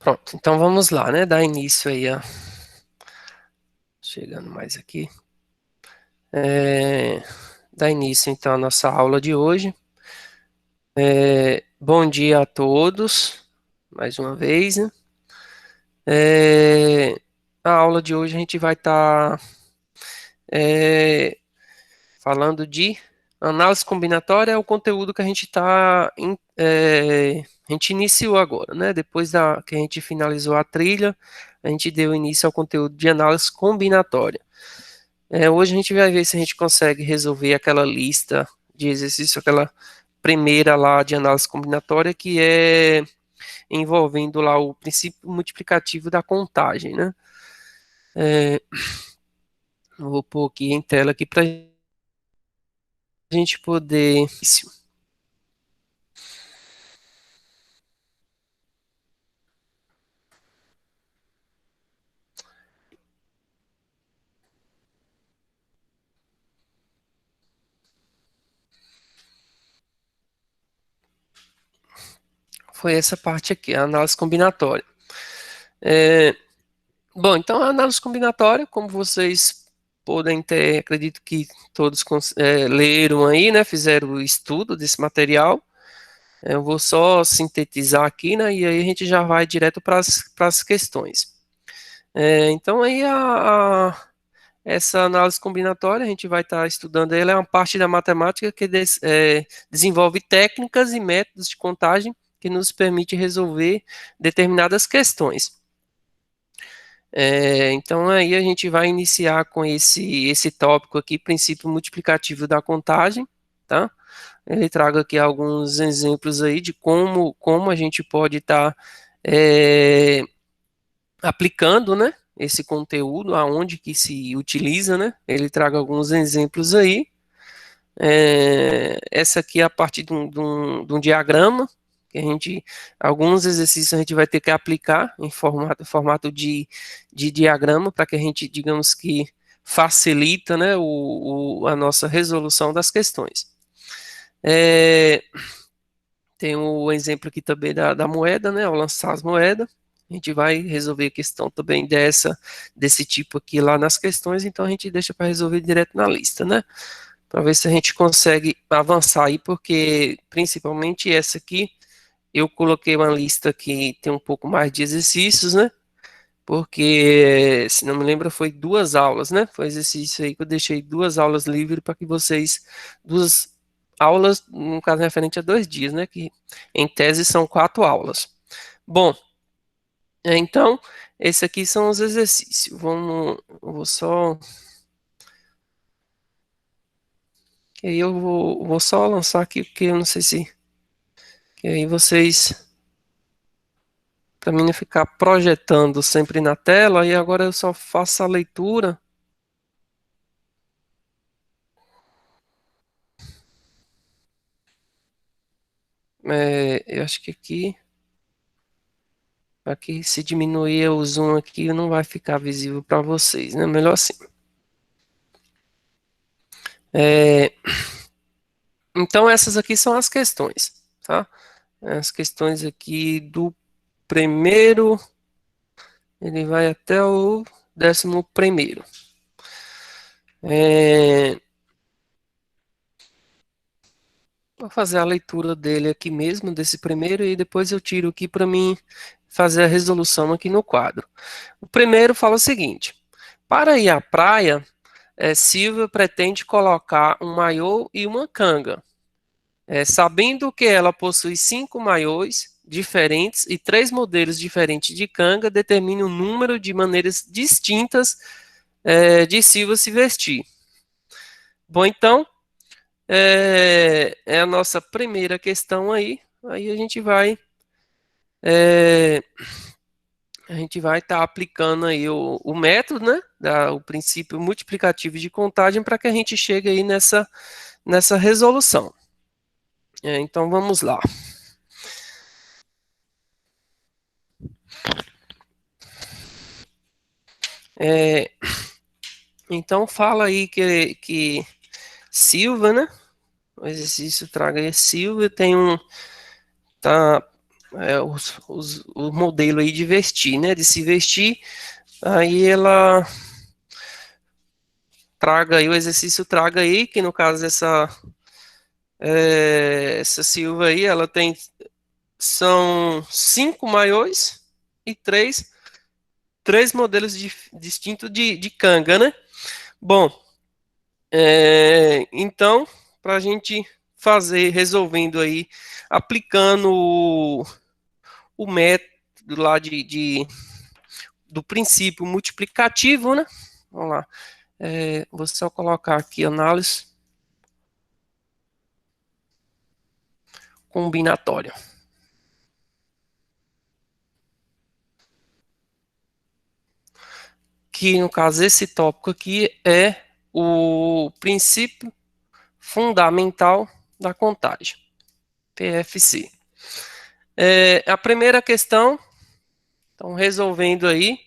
Pronto, então vamos lá, né? Dar início aí a. Chegando mais aqui. É... Dar início então à nossa aula de hoje. Bom dia a todos, mais uma vez, né? A aula de hoje a gente vai estar falando de análise combinatória, é o conteúdo que a gente a gente iniciou agora, né? Depois que a gente finalizou a trilha, a gente deu início ao conteúdo de análise combinatória. Hoje a gente vai ver se a gente consegue resolver aquela lista de exercício, aquela primeira lá de análise combinatória, que é envolvendo lá o princípio multiplicativo da contagem, né? Vou pôr aqui em tela aqui para a gente poder. Foi essa parte aqui, a análise combinatória. Bom, então a análise combinatória, como vocês podem ter, acredito que todos leram aí, né? Fizeram o estudo desse material. Eu vou só sintetizar aqui, né? E aí a gente já vai direto para as questões. Então aí essa análise combinatória a gente vai estar estudando. Ela é uma parte da matemática que desenvolve técnicas e métodos de contagem que nos permite resolver determinadas questões. Então aí a gente vai iniciar com esse tópico aqui, princípio multiplicativo da contagem, tá? Ele traga aqui alguns exemplos aí de como a gente pode estar aplicando, né, esse conteúdo, aonde que se utiliza, né? Ele traga alguns exemplos aí. Essa aqui é a partir de um diagrama, que alguns exercícios a gente vai ter que aplicar em formato de diagrama, para que a gente, digamos que, facilita, né, a nossa resolução das questões. Tem o exemplo aqui também da moeda, né, ao lançar as moedas, a gente vai resolver a questão também desse tipo aqui lá nas questões, então a gente deixa para resolver direto na lista, né? Para ver se a gente consegue avançar aí, porque principalmente essa aqui, eu coloquei uma lista que tem um pouco mais de exercícios, né? Porque, se não me lembro, foi 2 aulas, né? Foi exercício aí que eu deixei 2 aulas livres para que vocês, 2 aulas, no caso referente a 2 dias, né? Que em tese são 4 aulas. Bom, então, esse aqui são os exercícios. Eu vou só. Que aí eu vou só lançar aqui, porque eu não sei se. Que aí vocês. Para mim não ficar projetando sempre na tela, e agora eu só faço a leitura. Eu acho que aqui se diminuir o zoom aqui, não vai ficar visível para vocês, né? Melhor assim. É, então essas aqui são as questões, tá? As questões aqui do primeiro, ele vai até o 11º. Vou fazer a leitura dele aqui mesmo, desse primeiro, e depois eu tiro aqui para mim fazer a resolução aqui no quadro. O primeiro fala o seguinte: para ir à praia, Silvia pretende colocar um maiô e uma canga. Sabendo que ela possui 5 maiôs diferentes e 3 modelos diferentes de canga, determine o número de maneiras distintas de Silvia se vestir. Bom, então, é a nossa primeira questão aí. Aí é, a gente vai estar aplicando aí o método, né? O princípio multiplicativo de contagem para que a gente chegue aí nessa resolução. Então vamos lá. Então fala aí que Silva, né? O exercício traga aí Silva, tá o modelo aí de vestir, né? De se vestir, aí ela traga aí, o exercício traga aí, que no caso essa Silva aí, ela tem, são 5 maiôs e três modelos distintos de canga, né? Bom, então, para a gente fazer, resolvendo aí, aplicando o método lá do princípio multiplicativo, né? Vamos lá. Vou só colocar aqui análise combinatória. Que, no caso, esse tópico aqui é o princípio fundamental da contagem, PFC. A primeira questão, então, resolvendo aí,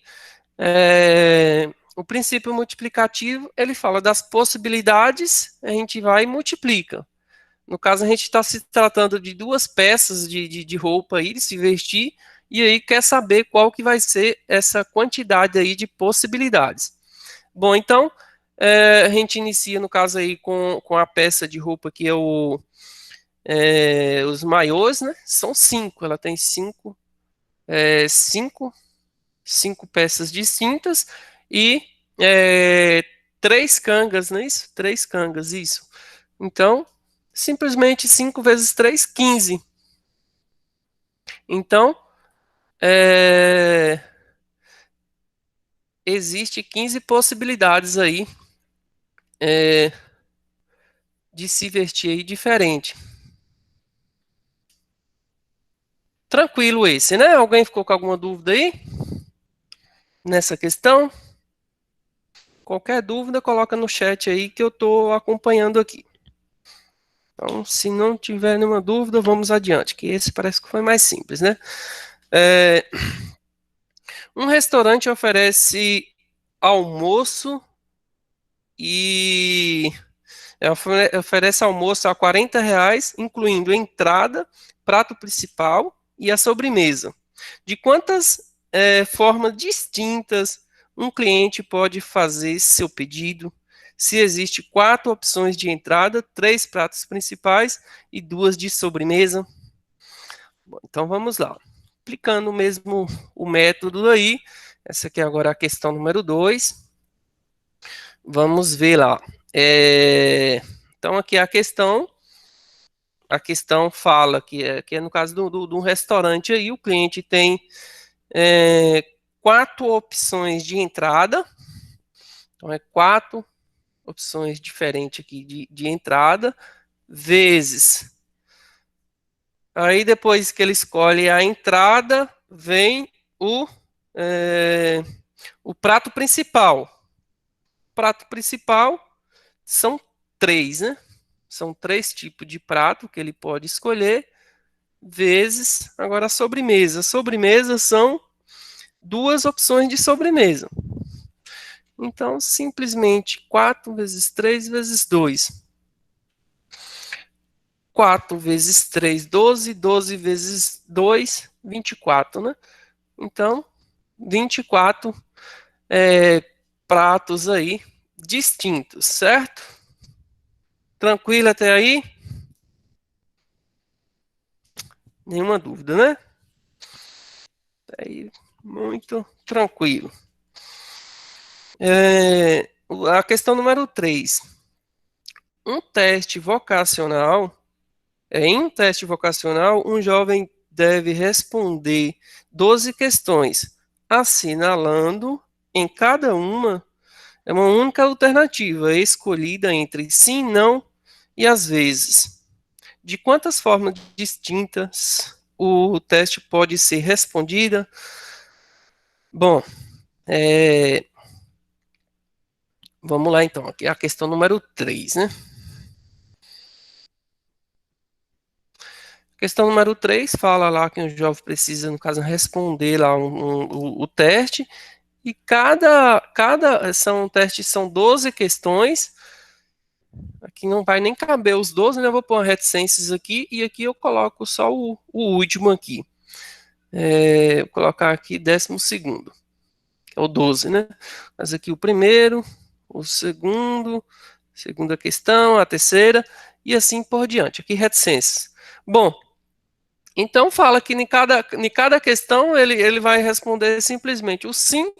o princípio multiplicativo, ele fala das possibilidades, a gente vai e multiplica. No caso, a gente está se tratando de duas peças de roupa aí, de se vestir, e aí quer saber qual que vai ser essa quantidade aí de possibilidades. Bom, então, a gente inicia, no caso aí, com a peça de roupa que é os maiôs, né? São 5, ela tem cinco peças distintas e 3 cangas, não é isso? 3 cangas, isso. Então, simplesmente 5 vezes 3, 15. Então, existe 15 possibilidades aí de se vestir aí diferente. Tranquilo esse, né? Alguém ficou com alguma dúvida aí nessa questão? Qualquer dúvida, coloca no chat aí que eu estou acompanhando aqui. Então, se não tiver nenhuma dúvida, vamos adiante, que esse parece que foi mais simples, né? Um restaurante oferece almoço e oferece almoço a R$ 40, incluindo entrada, prato principal e a sobremesa. De quantas formas distintas um cliente pode fazer seu pedido? Se existe 4 opções de entrada, 3 pratos principais e 2 de sobremesa. Bom, então vamos lá. Aplicando mesmo o método aí, essa aqui é agora a questão número 2. Vamos ver lá. Então aqui a questão fala que é no caso de um restaurante aí, o cliente tem 4 opções de entrada. Então, 4 opções diferentes aqui de entrada, vezes. Aí, depois que ele escolhe a entrada, vem o prato principal. O prato principal são 3, né? São 3 tipos de prato que ele pode escolher, vezes agora a sobremesa. A sobremesa são 2 opções de sobremesa. Então, simplesmente 4 vezes 3 vezes 2. 4 vezes 3, 12. 12 vezes 2, 24, né? Então, 24 pratos aí distintos, certo? Tranquilo até aí? Nenhuma dúvida, né? Aí, muito tranquilo. A questão número 3. Em um teste vocacional, um jovem deve responder 12 questões, assinalando em cada uma única alternativa escolhida entre sim, não e às vezes. De quantas formas distintas o teste pode ser respondida? Bom, vamos lá então, aqui é a questão número 3, né? Questão número 3 fala lá que o jovem precisa, no caso, responder lá o teste, e são testes, são 12 questões. Aqui não vai nem caber os 12, né? Eu vou pôr reticências aqui, e aqui eu coloco só o último aqui. Vou colocar aqui 12º, é o 12, né? Mas aqui o primeiro, o segundo, segunda questão, a terceira, e assim por diante. Aqui reticências. Bom, então fala que em cada questão ele vai responder simplesmente o sim,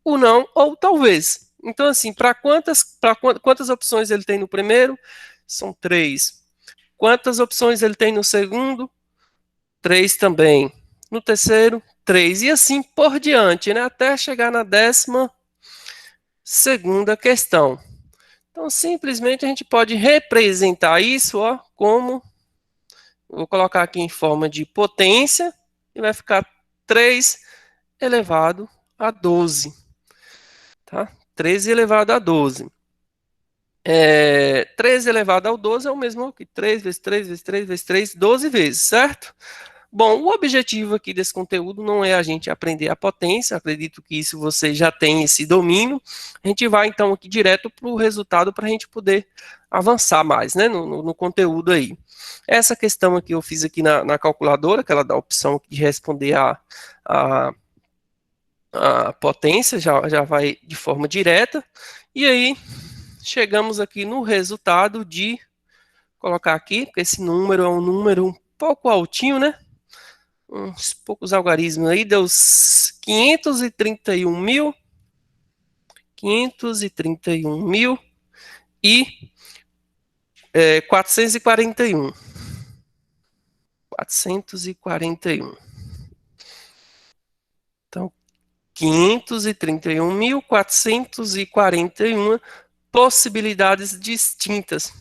o não ou talvez. Então, assim, quantas opções ele tem no primeiro? São três. Quantas opções ele tem no segundo? Três também. No terceiro, três. E assim por diante, né? Até chegar na 12ª questão. Então, simplesmente a gente pode representar isso, ó, como, vou colocar aqui em forma de potência, e vai ficar 3 elevado a 12, tá? 13 elevado a 12. 13 elevado ao 12 é o mesmo que 3 vezes 3 vezes 3 vezes 3, 12 vezes, certo? Bom, o objetivo aqui desse conteúdo não é a gente aprender a potência, acredito que isso você já tem esse domínio. A gente vai então aqui direto para o resultado para a gente poder avançar mais, né, no conteúdo aí. Essa questão aqui eu fiz aqui na calculadora, que ela dá a opção de responder a, a potência, já vai de forma direta. E aí chegamos aqui no resultado de colocar aqui, porque esse número é um número um pouco altinho, né? Uns poucos algarismos aí, deu 531.441. 441. Então, 531.441 possibilidades distintas.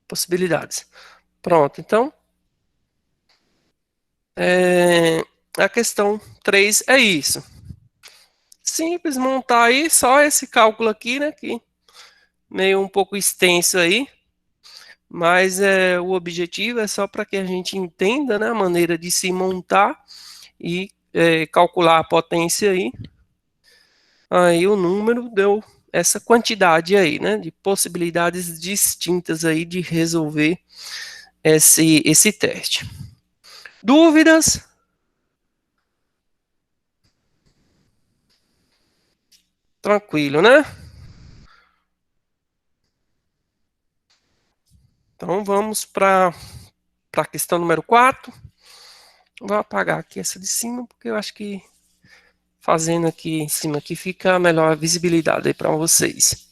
Possibilidades. Pronto, então, a questão 3 é isso. Simples montar aí, só esse cálculo aqui, né, que meio um pouco extenso aí, mas o objetivo é só para que a gente entenda, né, a maneira de se montar e calcular a potência aí. Aí o número deu essa quantidade aí, né, de possibilidades distintas aí de resolver esse teste. Dúvidas? Tranquilo, né? Então vamos para a questão número 4. Vou apagar aqui essa de cima, porque eu acho que fazendo aqui em cima aqui fica a melhor visibilidade aí para vocês.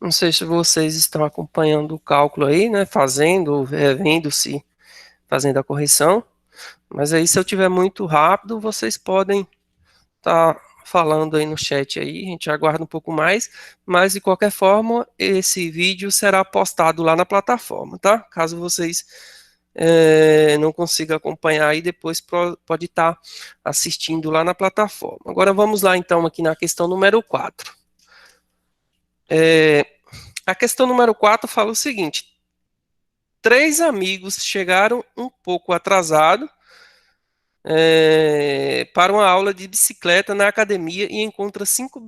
Não sei se vocês estão acompanhando o cálculo aí, né? Fazendo, vendo se fazendo a correção. Mas aí, se eu tiver muito rápido, vocês podem estar falando aí no chat aí. A gente aguarda um pouco mais. Mas, de qualquer forma, esse vídeo será postado lá na plataforma, tá? Caso vocês não consigam acompanhar aí, depois pode estar assistindo lá na plataforma. Agora, vamos lá, então, aqui na questão número 4. A questão número 4 fala o seguinte: 3 amigos chegaram um pouco atrasados para uma aula de bicicleta na academia e encontra 5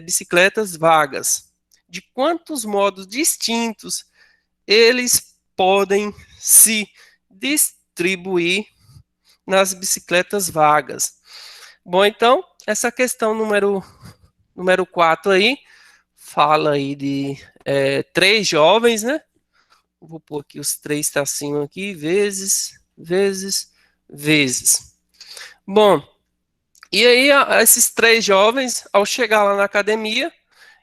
bicicletas vagas. De quantos modos distintos eles podem se distribuir nas bicicletas vagas? Bom, então, essa questão número 4 aí, fala aí de 3 jovens, né? Vou pôr aqui os 3 tracinhos aqui, vezes, vezes, vezes. Bom, e aí esses 3 jovens, ao chegar lá na academia,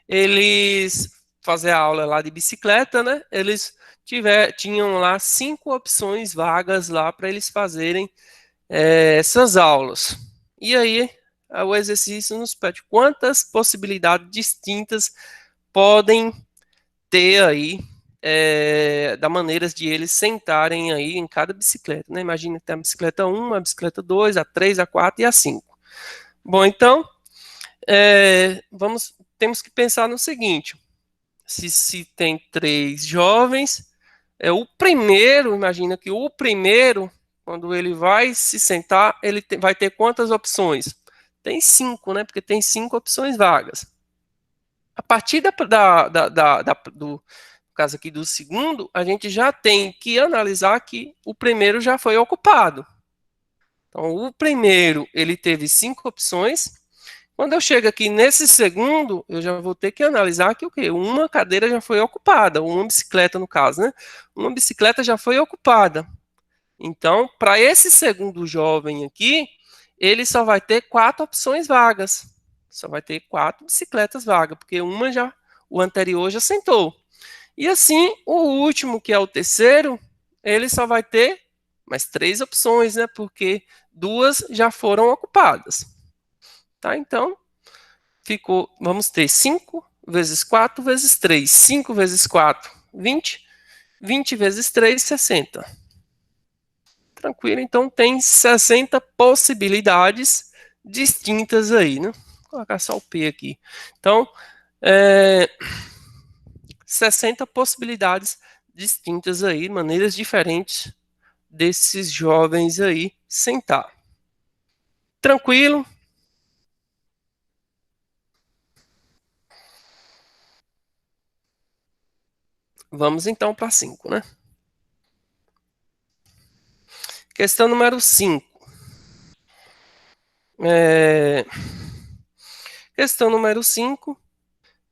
eles fazer a aula lá de bicicleta, né? Eles tinham lá 5 opções vagas lá para eles fazerem essas aulas. E aí o exercício nos pede quantas possibilidades distintas podem ter aí da maneiras de eles sentarem aí em cada bicicleta, né? Imagina ter a bicicleta 1, a bicicleta 2, a 3, a 4 e a 5. Bom, então, temos que pensar no seguinte: se tem 3 jovens, o primeiro, imagina que o primeiro quando ele vai se sentar, ele vai ter quantas opções? Tem 5, né? Porque tem 5 opções vagas. A partir do caso aqui do segundo, a gente já tem que analisar que o primeiro já foi ocupado. Então, o primeiro, ele teve 5 opções. Quando eu chego aqui nesse segundo, eu já vou ter que analisar que o quê? Uma cadeira já foi ocupada, uma bicicleta no caso, né? Uma bicicleta já foi ocupada. Então, para esse segundo jovem aqui, ele só vai ter 4 opções vagas. Só vai ter 4 bicicletas vagas, porque uma já, o anterior já sentou. E assim, o último, que é o terceiro, ele só vai ter mais 3 opções, né? Porque 2 já foram ocupadas. Tá? Então, ficou, vamos ter 5 vezes 4 vezes 3. 5 vezes 4, 20. 20 vezes 3, 60. Tranquilo, então tem 60 possibilidades distintas aí, né? Vou colocar só o P aqui. Então, 60 possibilidades distintas aí, maneiras diferentes desses jovens aí sentar. Tranquilo? Vamos então para 5, né? Questão número 5. Questão número 5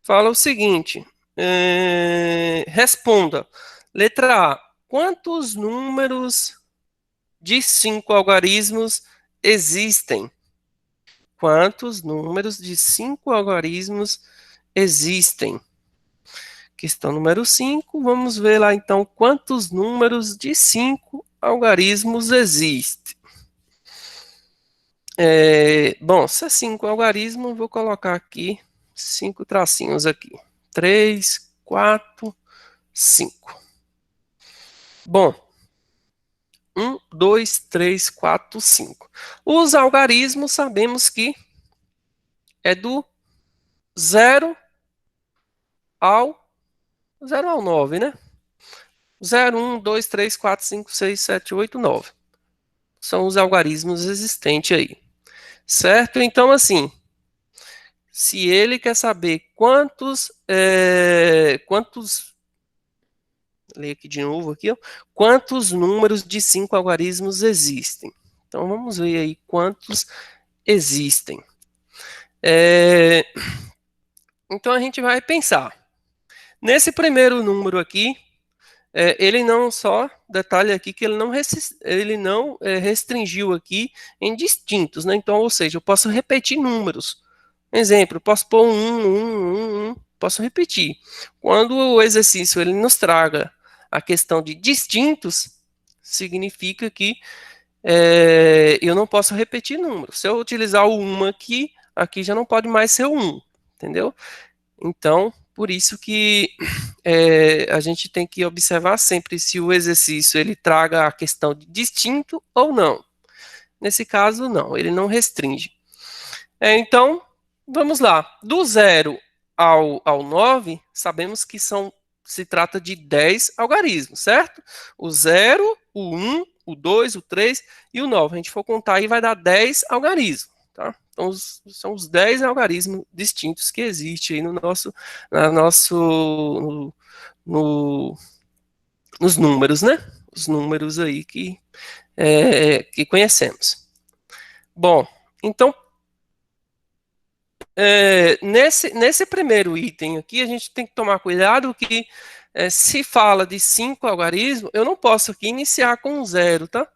fala o seguinte: responda. Letra A. Quantos números de 5 algarismos existem? Quantos números de 5 algarismos existem? Questão número 5. Vamos ver lá então quantos números de 5 algarismos existem. Bom, se é 5 algarismos, vou colocar aqui 5 tracinhos aqui. 3, 4, 5. Bom, 1, 2, 3, 4, 5. Os algarismos sabemos que é do 0 ao 9, né? 0, 1, 2, 3, 4, 5, 6, 7, 8, 9. São os algarismos existentes aí. Certo? Então, assim, se ele quer saber ler aqui de novo aqui, ó, quantos números de 5 algarismos existem. Então, vamos ver aí quantos existem. Então, a gente vai pensar. Nesse primeiro número aqui, ele não só, detalhe aqui que ele não restringiu aqui em distintos, né? Então, ou seja, eu posso repetir números. Exemplo, eu posso pôr posso repetir. Quando o exercício ele nos traga a questão de distintos, significa que eu não posso repetir números. Se eu utilizar o 1 aqui, aqui já não pode mais ser o 1, entendeu? Então, por isso que a gente tem que observar sempre se o exercício ele traga a questão de distinto ou não. Nesse caso, não, ele não restringe. Então, vamos lá. Do 0 ao 9, sabemos que se trata de 10 algarismos, certo? O 0, o 1, o 2, o 3 e o 9. A gente for contar aí, vai dar 10 algarismos. Tá? Então, são os 10 algarismos distintos que existem aí nos números, né? Os números aí que conhecemos. Bom, então, nesse primeiro item aqui, a gente tem que tomar cuidado que se fala de 5 algarismos, eu não posso aqui iniciar com 0, tá?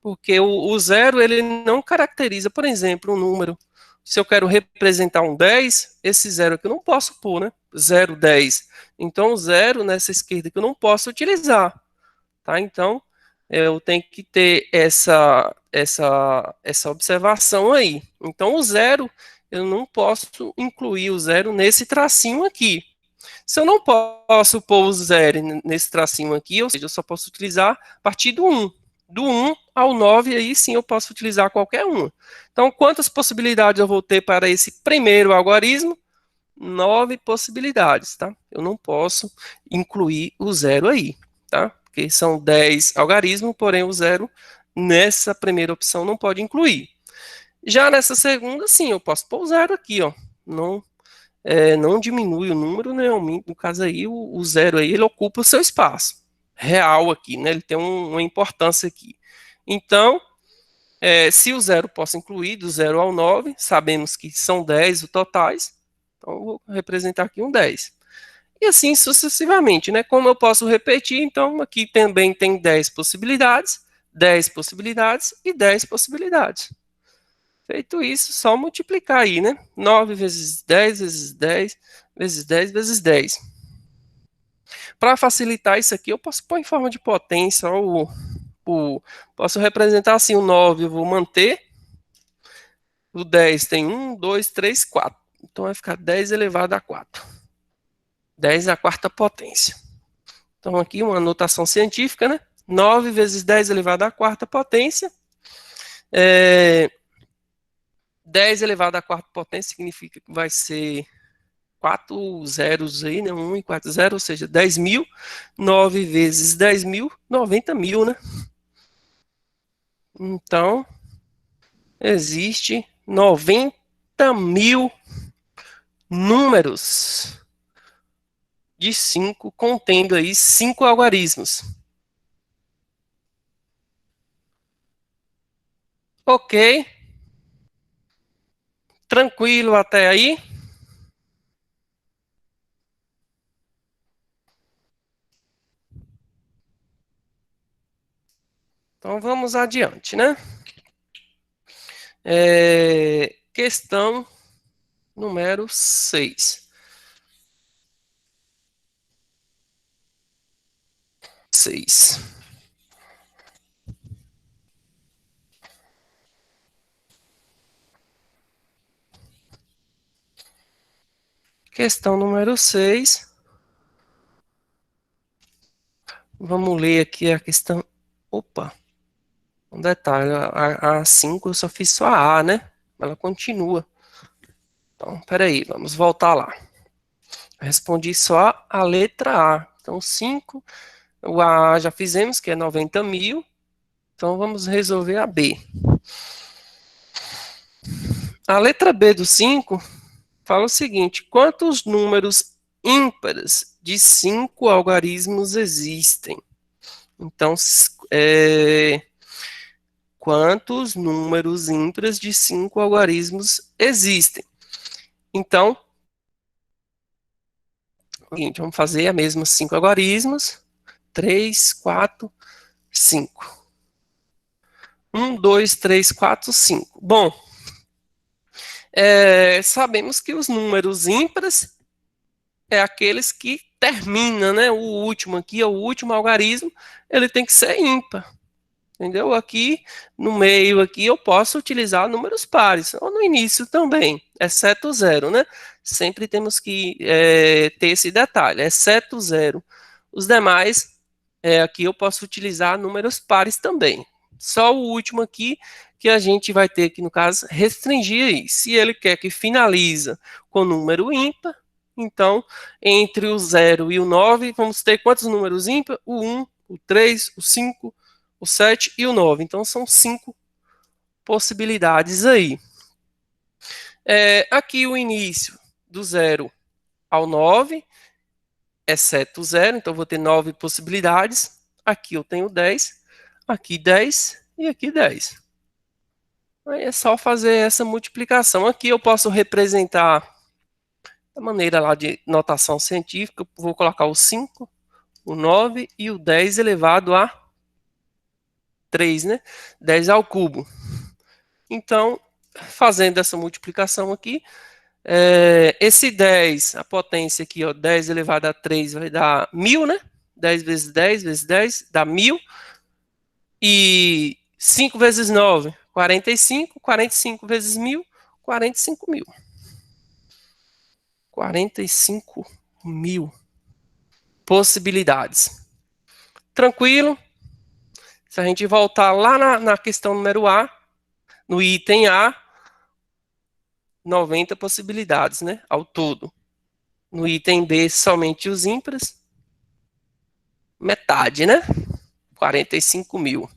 Porque o 0, ele não caracteriza, por exemplo, um número. Se eu quero representar um 10, esse 0 aqui eu não posso pôr, né? 0, 10. Então, o 0 nessa esquerda aqui eu não posso utilizar, tá? Então, eu tenho que ter essa observação aí. Então, o 0, eu não posso incluir o 0 nesse tracinho aqui. Se eu não posso pôr o 0 nesse tracinho aqui, ou seja, eu só posso utilizar a partir do 1. Do 1 ao 9, aí sim eu posso utilizar qualquer um. Então, quantas possibilidades eu vou ter para esse primeiro algarismo? 9 possibilidades, tá? Eu não posso incluir o 0 aí, tá? Porque são 10 algarismos, porém o 0 nessa primeira opção não pode incluir. Já nessa segunda, sim, eu posso pôr o zero aqui, ó. Não, não diminui o número, né? No caso aí, o zero aí, ele ocupa o seu espaço real aqui, né? Ele tem uma importância aqui. Então, se o zero posso incluir, do 0 ao 9, sabemos que são 10 os totais, então eu vou representar aqui um 10. E assim sucessivamente, né? Como eu posso repetir, então aqui também tem 10 possibilidades e 10 possibilidades. Feito isso, só multiplicar aí, né? 9 vezes 10 vezes 10 vezes 10 vezes 10. Para facilitar isso aqui, eu posso pôr em forma de potência, posso representar assim o 9, eu vou manter, o 10 tem 1, 2, 3, 4. Então vai ficar 10 elevado a 4. 10 à quarta potência. Então aqui uma notação científica, né? 9 vezes 10 elevado à quarta potência. 10 elevado à quarta potência significa que vai ser 4 zeros aí, né? 1 e 4 zeros, ou seja, 10 mil. 9 vezes 10 mil, 90 mil, né? Então, existe 90 mil números de 5, contendo aí 5 algarismos. Ok, tranquilo até aí? Então vamos adiante, né? Questão número 6. 6. Questão número 6. Vamos ler aqui a questão. Opa, um detalhe. A 5 eu só fiz só a A, né? Ela continua. Então, peraí, vamos voltar lá. Eu respondi só a letra A. Então, 5. O A já fizemos, que é 90 mil. Então, vamos resolver a B. A letra B do 5 fala o seguinte: quantos números ímpares de 5 algarismos existem? Então, quantos números ímpares de 5 algarismos existem? Então, vamos fazer a mesma 5 algarismos. 3, 4, 5. 1, 2, 3, 4, 5. Bom, sabemos que os números ímpares é aqueles que terminam, né? O último aqui, o último algarismo, ele tem que ser ímpar. Entendeu? Aqui no meio aqui eu posso utilizar números pares, ou no início também, exceto o zero, né? Sempre temos que ter esse detalhe, exceto o zero. Os demais, aqui eu posso utilizar números pares também. Só o último aqui que a gente vai ter que, no caso, restringir aí. Se ele quer que finaliza com número ímpar, então, entre o 0 e o 9, vamos ter quantos números ímpar? O 1, o 3, o 5, o 7 e o 9. Então, são 5 possibilidades aí. Aqui o início do 0 ao 9, exceto o 0, então vou ter 9 possibilidades. Aqui eu tenho 10, aqui 10 e aqui 10. Aí é só fazer essa multiplicação. Aqui eu posso representar da maneira lá de notação científica, vou colocar o 5, o 9 e o 10 elevado a 3, né? 10 ao cubo. Então, fazendo essa multiplicação aqui, esse 10, a potência aqui, ó, 10 elevado a 3 vai dar 1000, né? 10 vezes 10 vezes 10 dá 1000. E 5 vezes 9, 45. 45 vezes 1000, 45 mil. 45 mil possibilidades. Tranquilo? Se a gente voltar lá na questão número A, no item A, 90 possibilidades, né? Ao todo. No item B, somente os ímpares. Metade, né? 45 mil.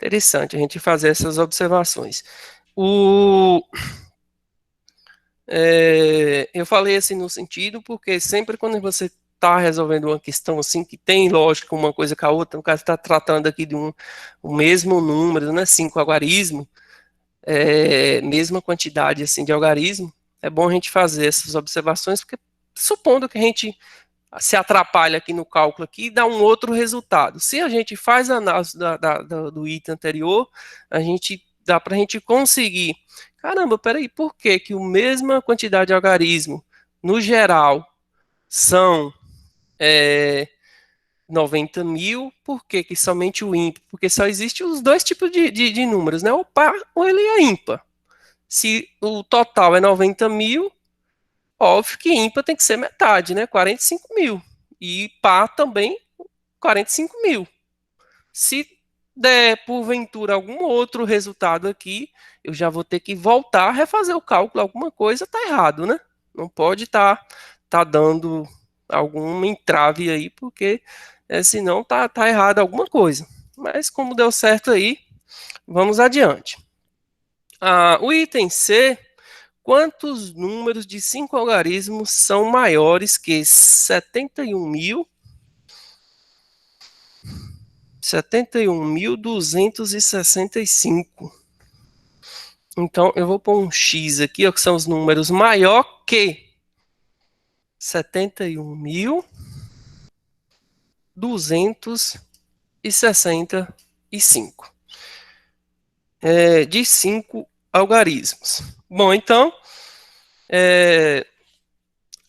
Interessante a gente fazer essas observações. Eu falei assim no sentido porque sempre quando você está resolvendo uma questão assim que tem lógica uma coisa com a outra, no caso está tratando aqui de o mesmo número, né, 5 algarismos, mesma quantidade assim de algarismo, é bom a gente fazer essas observações porque supondo que a gente se atrapalha aqui no cálculo aqui e dá um outro resultado. Se a gente faz a análise do item anterior, dá para a gente conseguir. Caramba, peraí, por que que a mesma quantidade de algarismo, no geral, são 90 mil, por que que somente o ímpar? Porque só existe os dois tipos de números, né? O par ou ele é ímpar. Se o total é 90 mil, óbvio que ímpar tem que ser metade, né? 45 mil. E par também 45 mil. Se der, porventura, algum outro resultado aqui, eu já vou ter que voltar a refazer o cálculo. Alguma coisa está errado, né? Não pode tá dando alguma entrave aí, porque senão tá errado alguma coisa. Mas como deu certo aí, vamos adiante. O item C, quantos números de 5 algarismos são maiores que 71.265? Então, eu vou pôr um X aqui, ó, que são os números maior que 71.265. De 5 algarismos. Bom, então,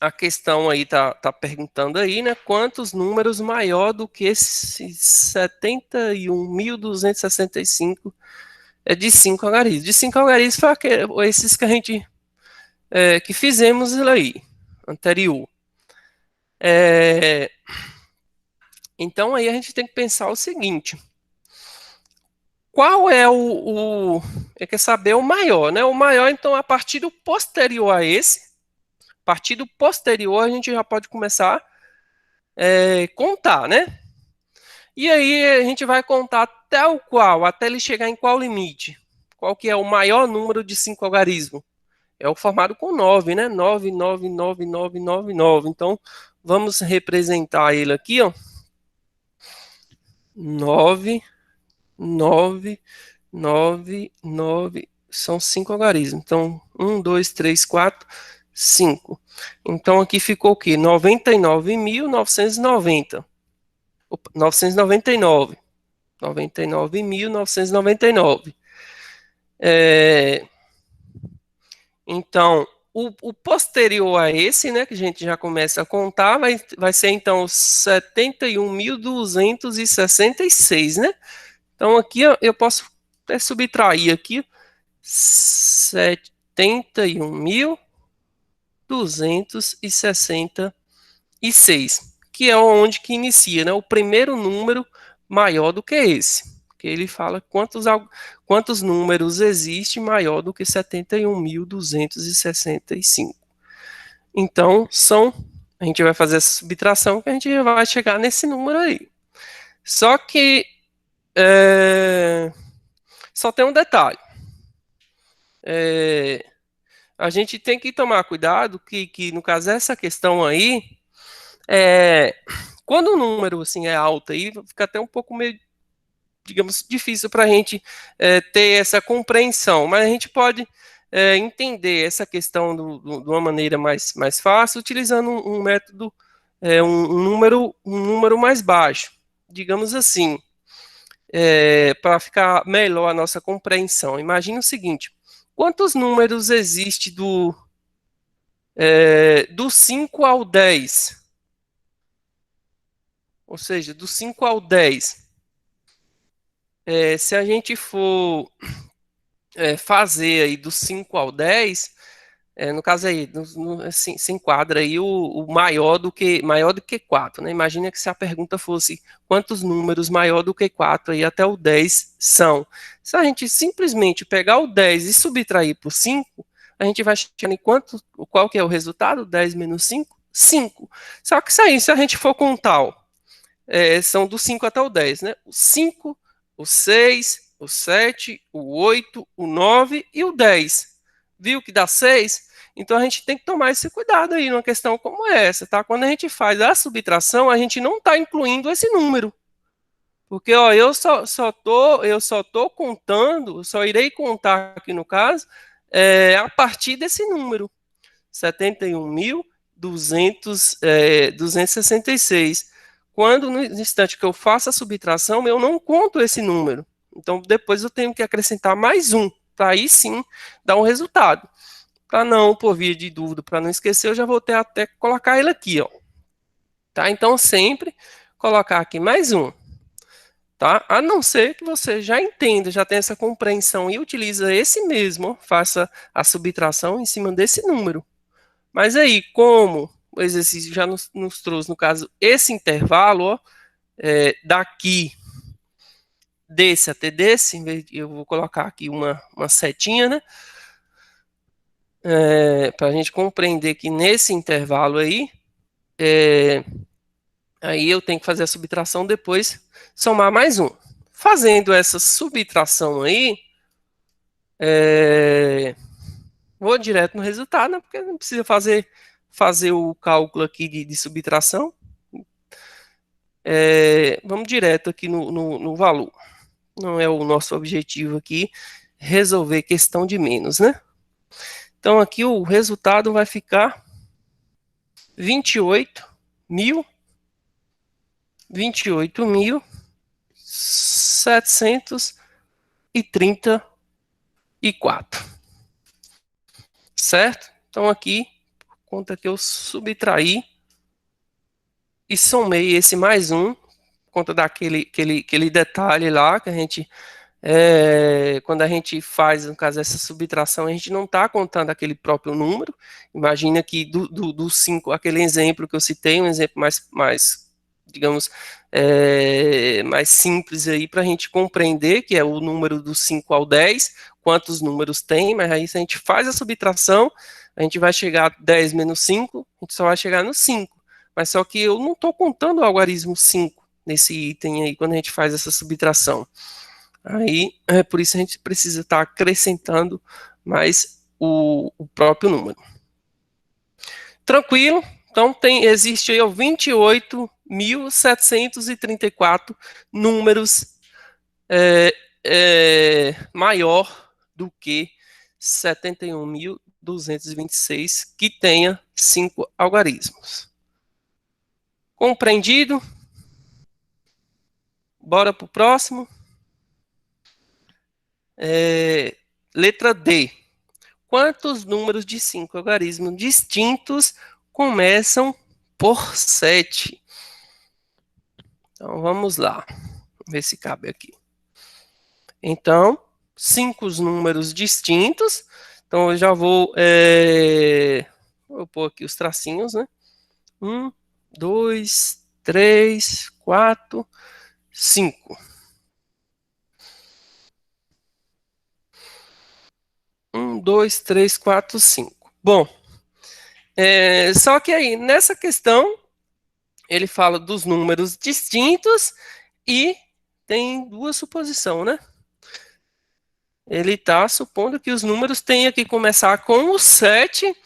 a questão aí tá perguntando aí, né? Quantos números maior do que esse 71.265 de 5 algarismos? De 5 algarismos foi esses que a gente que fizemos aí, anterior. Então aí a gente tem que pensar o seguinte: qual é quer saber o maior, né? O maior, então, a partir do posterior a esse, a partir do posterior a gente já pode começar a contar, né? E aí a gente vai contar até o qual, até ele chegar em qual limite? Qual que é o maior número de 5 algarismos? É o formado com 9, né? 9, 9, 9, 9, 9, 9. Então, vamos representar ele aqui, ó. 9, 9, 9, 9. São 5 algarismos. Então, 1, 2, 3, 4, 5. Então, aqui ficou o quê? 99.990. 999. 99.999. Então, o posterior a esse, né, que a gente já começa a contar, vai ser então 71.266, né? Então, aqui ó, eu posso até subtrair aqui 71.266, que é onde que inicia, né? O primeiro número maior do que esse. Que ele fala quantos números existe maior do que 71.265. Então, a gente vai fazer essa subtração que a gente vai chegar nesse número aí. Só que só tem um detalhe. A gente tem que tomar cuidado que no caso, essa questão aí, quando o número assim, é alto, aí fica até um pouco meio, digamos, difícil para a gente ter essa compreensão, mas a gente pode entender essa questão de uma maneira mais fácil, utilizando um método, um número mais baixo, digamos assim, para ficar melhor a nossa compreensão. Imagine o seguinte: quantos números existe do 5 ao 10? Ou seja, do 5 ao 10. Se a gente for fazer aí do 5 ao 10, no caso aí, assim, se enquadra aí o maior do que 4, né? Imagina que se a pergunta fosse quantos números maior do que 4 aí até o 10 são. Se a gente simplesmente pegar o 10 e subtrair por 5, a gente vai chegar em qual que é o resultado? 10 menos 5? 5. Só que se a gente for contar, são do 5 até o 10, né? O 5, o 6, o 7, o 8, o 9 e o 10. Viu que dá 6? Então a gente tem que tomar esse cuidado aí numa questão como essa, tá? Quando a gente faz a subtração, a gente não está incluindo esse número. Porque ó, eu só tô contando, só irei contar aqui no caso, a partir desse número. 71.266. Quando no instante que eu faço a subtração, eu não conto esse número. Então depois eu tenho que acrescentar mais um, para aí sim dar um resultado. Para não, por via de dúvida, para não esquecer, eu já vou ter até que colocar ele aqui, ó. Tá? Então sempre colocar aqui mais um. Tá? A não ser que você já entenda, já tenha essa compreensão e utiliza esse mesmo, ó, faça a subtração em cima desse número. Mas aí, como o exercício já nos trouxe, no caso, esse intervalo, ó, daqui desse até desse, eu vou colocar aqui uma setinha, né? Para a gente compreender que nesse intervalo aí, aí eu tenho que fazer a subtração depois, somar mais um. Fazendo essa subtração aí, vou direto no resultado, né? Porque não precisa fazer o cálculo aqui de subtração. Vamos direto aqui no valor. Não é o nosso objetivo aqui resolver questão de menos, né? Então aqui o resultado vai ficar 28.734, certo? Então aqui, por conta que eu subtraí e somei esse mais um, por conta daquele detalhe lá que a gente quando a gente faz, no caso, essa subtração, a gente não está contando aquele próprio número. Imagina que do 5, aquele exemplo que eu citei, um exemplo mais digamos, mais simples aí para a gente compreender, que é o número do 5 ao 10, quantos números tem, mas aí se a gente faz a subtração, a gente vai chegar a 10 menos 5, a gente só vai chegar no 5. Mas só que eu não estou contando o algarismo 5 nesse item aí, quando a gente faz essa subtração. Aí, por isso a gente precisa estar acrescentando mais o próprio número. Tranquilo? Então, existe aí 28.734 números maior do que 71.226 que tenha 5 algarismos. Compreendido? Bora para o próximo. Letra D. Quantos números de 5 algarismos distintos começam por 7? Então, vamos lá. Ver se cabe aqui. Então, 5 números distintos. Então, eu já vou pôr aqui os tracinhos, né? 1, 2, 3, 4, 5. 1, 2, 3, 4, 5. Bom, só que aí, nessa questão, ele fala dos números distintos e tem duas suposições, né? Ele está supondo que os números tenham que começar com o 7.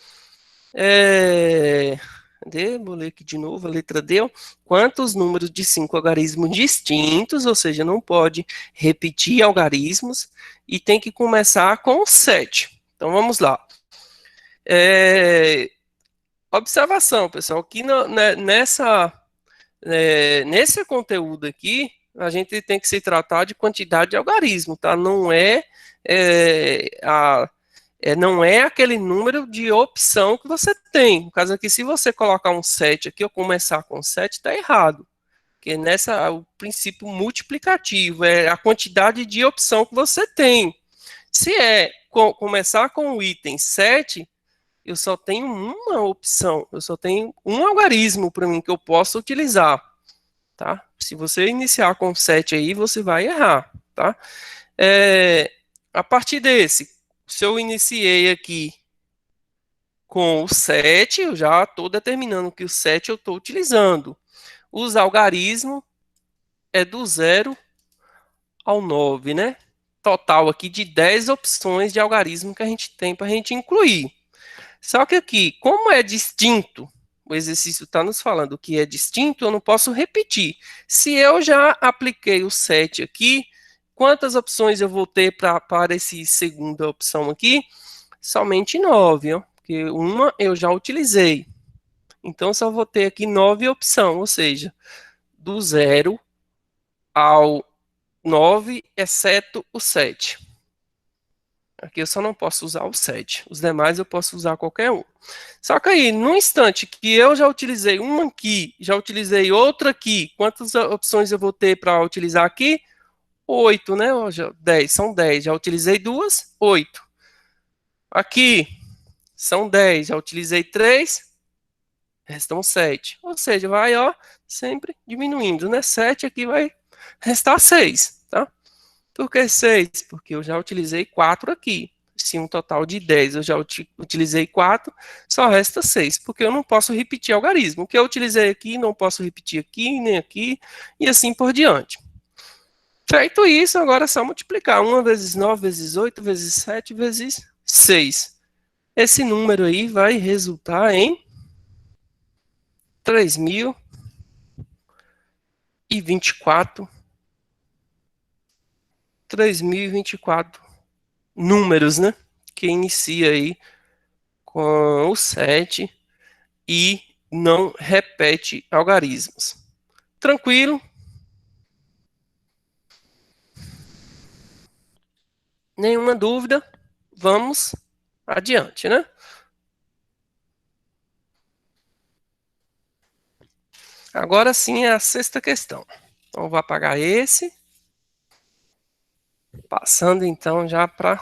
Vou ler aqui de novo a letra D. Quantos números de 5 algarismos distintos, ou seja, não pode repetir algarismos, e tem que começar com o 7. Então vamos lá. Observação, pessoal, que nesse conteúdo aqui, a gente tem que se tratar de quantidade de algarismo, tá? Não não é aquele número de opção que você tem. No caso aqui, se você colocar um 7 aqui, ou começar com 7, está errado. Porque o princípio multiplicativo é a quantidade de opção que você tem. Se começar com o item 7, eu só tenho uma opção, eu só tenho um algarismo para mim que eu posso utilizar, tá? Se você iniciar com 7 aí, você vai errar, tá? A partir desse, se eu iniciei aqui com o 7, eu já estou determinando que o 7 eu estou utilizando. Os algarismos é do 0 ao 9, né? total aqui de 10 opções de algarismo que a gente tem para a gente incluir. Só que aqui, como é distinto, o exercício está nos falando que é distinto, eu não posso repetir. Se eu já apliquei o 7 aqui, quantas opções eu vou ter para essa segunda opção aqui? Somente 9, ó, porque uma eu já utilizei. Então, só vou ter aqui 9 opções, ou seja, do 0 ao 9, exceto o 7. Aqui eu só não posso usar o 7. Os demais eu posso usar qualquer um. Só que aí, no instante que eu já utilizei uma aqui, já utilizei outra aqui, quantas opções eu vou ter para utilizar aqui? 8, né? 10, são 10. Já utilizei duas, 8. Aqui, são 10. Já utilizei 3, restam 7. Ou seja, vai, ó, sempre diminuindo, né? 7 aqui vai restar 6, tá? Por que 6? Porque eu já utilizei 4 aqui. Se um total de 10 eu já utilizei 4, só resta 6, porque eu não posso repetir algarismo. O que eu utilizei aqui, não posso repetir aqui, nem aqui, e assim por diante. Feito isso, agora é só multiplicar. 1 vezes 9 vezes 8 vezes 7 vezes 6. Esse número aí vai resultar em 3.024. 3.024 números, né? Que inicia aí com o 7 e não repete algarismos. Tranquilo? Nenhuma dúvida? Vamos adiante, né? Agora sim é a sexta questão. Então, vou apagar esse. Passando então já para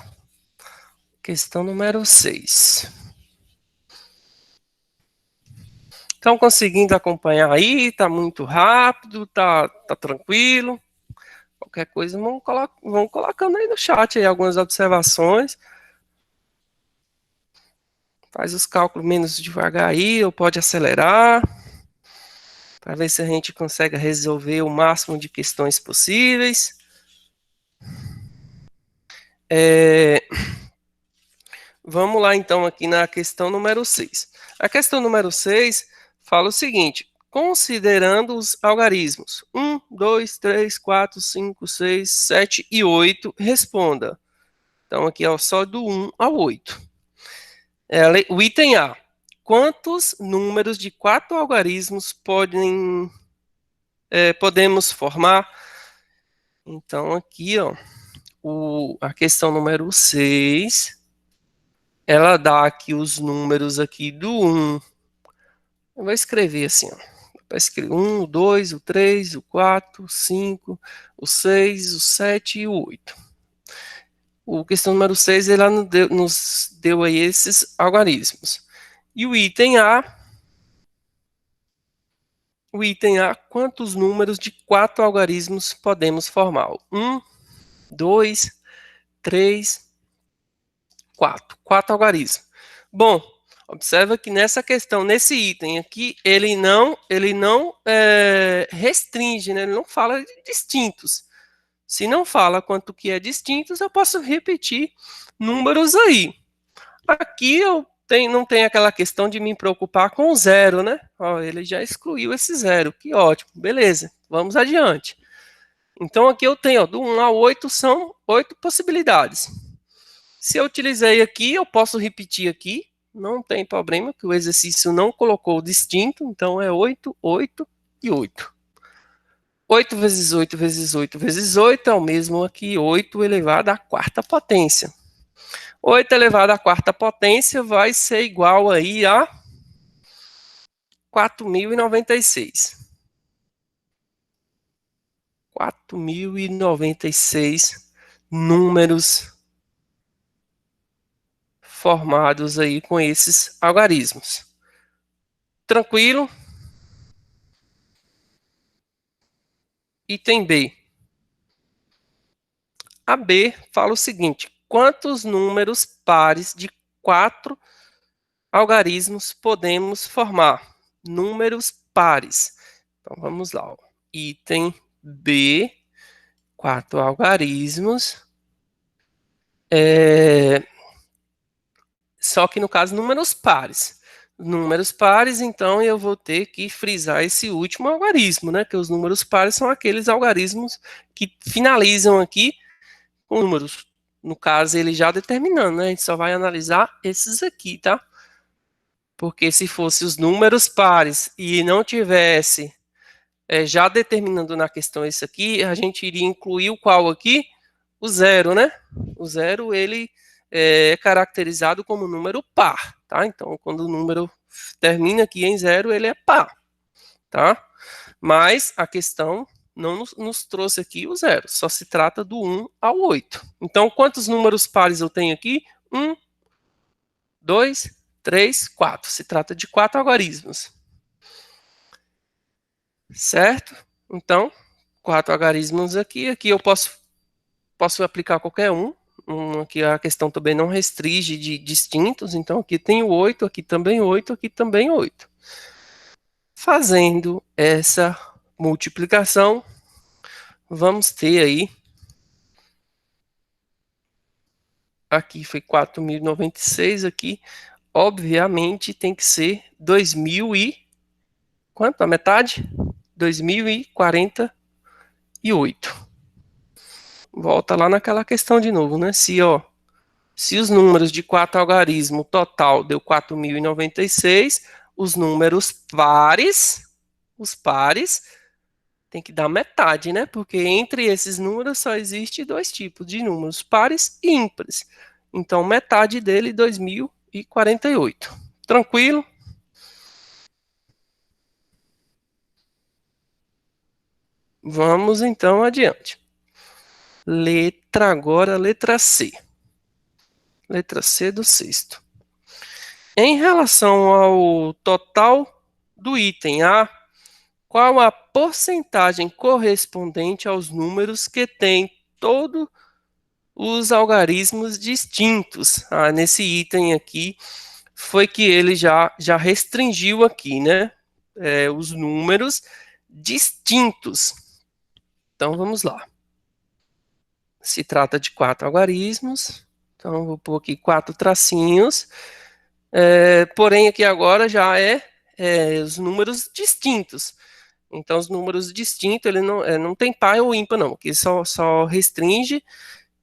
questão número 6. Estão conseguindo acompanhar aí? Tá muito rápido? Tá tranquilo? Qualquer coisa, vão colocando aí no chat aí algumas observações. Faz os cálculos menos devagar aí, ou pode acelerar, para ver se a gente consegue resolver o máximo de questões possíveis. Vamos lá então aqui na questão número 6. A questão número 6 fala o seguinte: considerando os algarismos 1, 2, 3, 4, 5, 6, 7 e 8, responda. Então aqui é só do 1 ao 8. O item A. Quantos números de 4 algarismos podemos formar? Então aqui, ó, a questão número 6, ela dá aqui os números aqui do 1. Eu vou escrever assim, ó. Vai escrever 1, o 2, o 3, o 4, o 5, o 6, o 7 e o 8. O questão número 6, ela nos deu aí esses algarismos. E o item A, quantos números de 4 algarismos podemos formar? 1, 2, 3, 4. 4 algarismos. Bom, observa que nessa questão, nesse item aqui, ele não restringe, né? Ele não fala de distintos. Se não fala quanto que é distintos, eu posso repetir números aí. Aqui não tenho aquela questão de me preocupar com o zero, né? Ó, ele já excluiu esse zero, que ótimo, beleza, vamos adiante. Então aqui eu tenho, ó, do 1 ao 8 são 8 possibilidades. Se eu utilizei aqui, eu posso repetir aqui, não tem problema, que o exercício não colocou distinto, então é 8, 8 e 8. 8 vezes 8 vezes 8 vezes 8 é o mesmo aqui, 8 elevado à quarta potência. 8 elevado à quarta potência vai ser igual aí a 4.096. 4.096 números formados aí com esses algarismos. Tranquilo? Item B. A B fala o seguinte: quantos números pares de 4 algarismos podemos formar? Números pares. Então vamos lá. Ó. Item B, 4 algarismos Só que no caso, números pares. Números pares, então eu vou ter que frisar esse último algarismo, né? Que os números pares são aqueles algarismos que finalizam aqui com números. No caso, ele já determinando, né? A gente só vai analisar esses aqui, tá? Porque se fosse os números pares e não tivesse já determinando na questão isso aqui, a gente iria incluir o qual aqui? O zero, né? O zero, ele é caracterizado como número par, tá? Então, quando o número termina aqui em zero, ele é par, tá? Mas a questão não nos trouxe aqui o zero, só se trata do 1 ao 8. Então, quantos números pares eu tenho aqui? 1, 2, 3, 4. Se trata de 4 algarismos, certo? Então, 4 algarismos aqui. Aqui eu posso aplicar qualquer um. Aqui a questão também não restringe de distintos. Então, aqui tem o 8, aqui também 8, aqui também 8. Fazendo essa multiplicação, vamos ter aí, aqui foi 4.096, aqui, obviamente, tem que ser 2.000 e, quanto? A metade? 2.048. Volta lá naquela questão de novo, né? Se os números de 4 algarismo total deu 4.096, os números pares, os pares, tem que dar metade, né? Porque entre esses números só existe dois tipos de números, pares e ímpares. Então, metade dele, 2.048. Tranquilo? Vamos então adiante. Letra C. Letra C do sexto. Em relação ao total do item A, qual a porcentagem correspondente aos números que tem todos os algarismos distintos? Nesse item aqui, foi que ele já restringiu aqui, né? Os números distintos. Então, vamos lá. Se trata de 4 algarismos. Então, vou pôr aqui 4 tracinhos. Porém, aqui agora já os números distintos. Então, os números distintos, ele não tem par ou ímpar, não. Aqui só restringe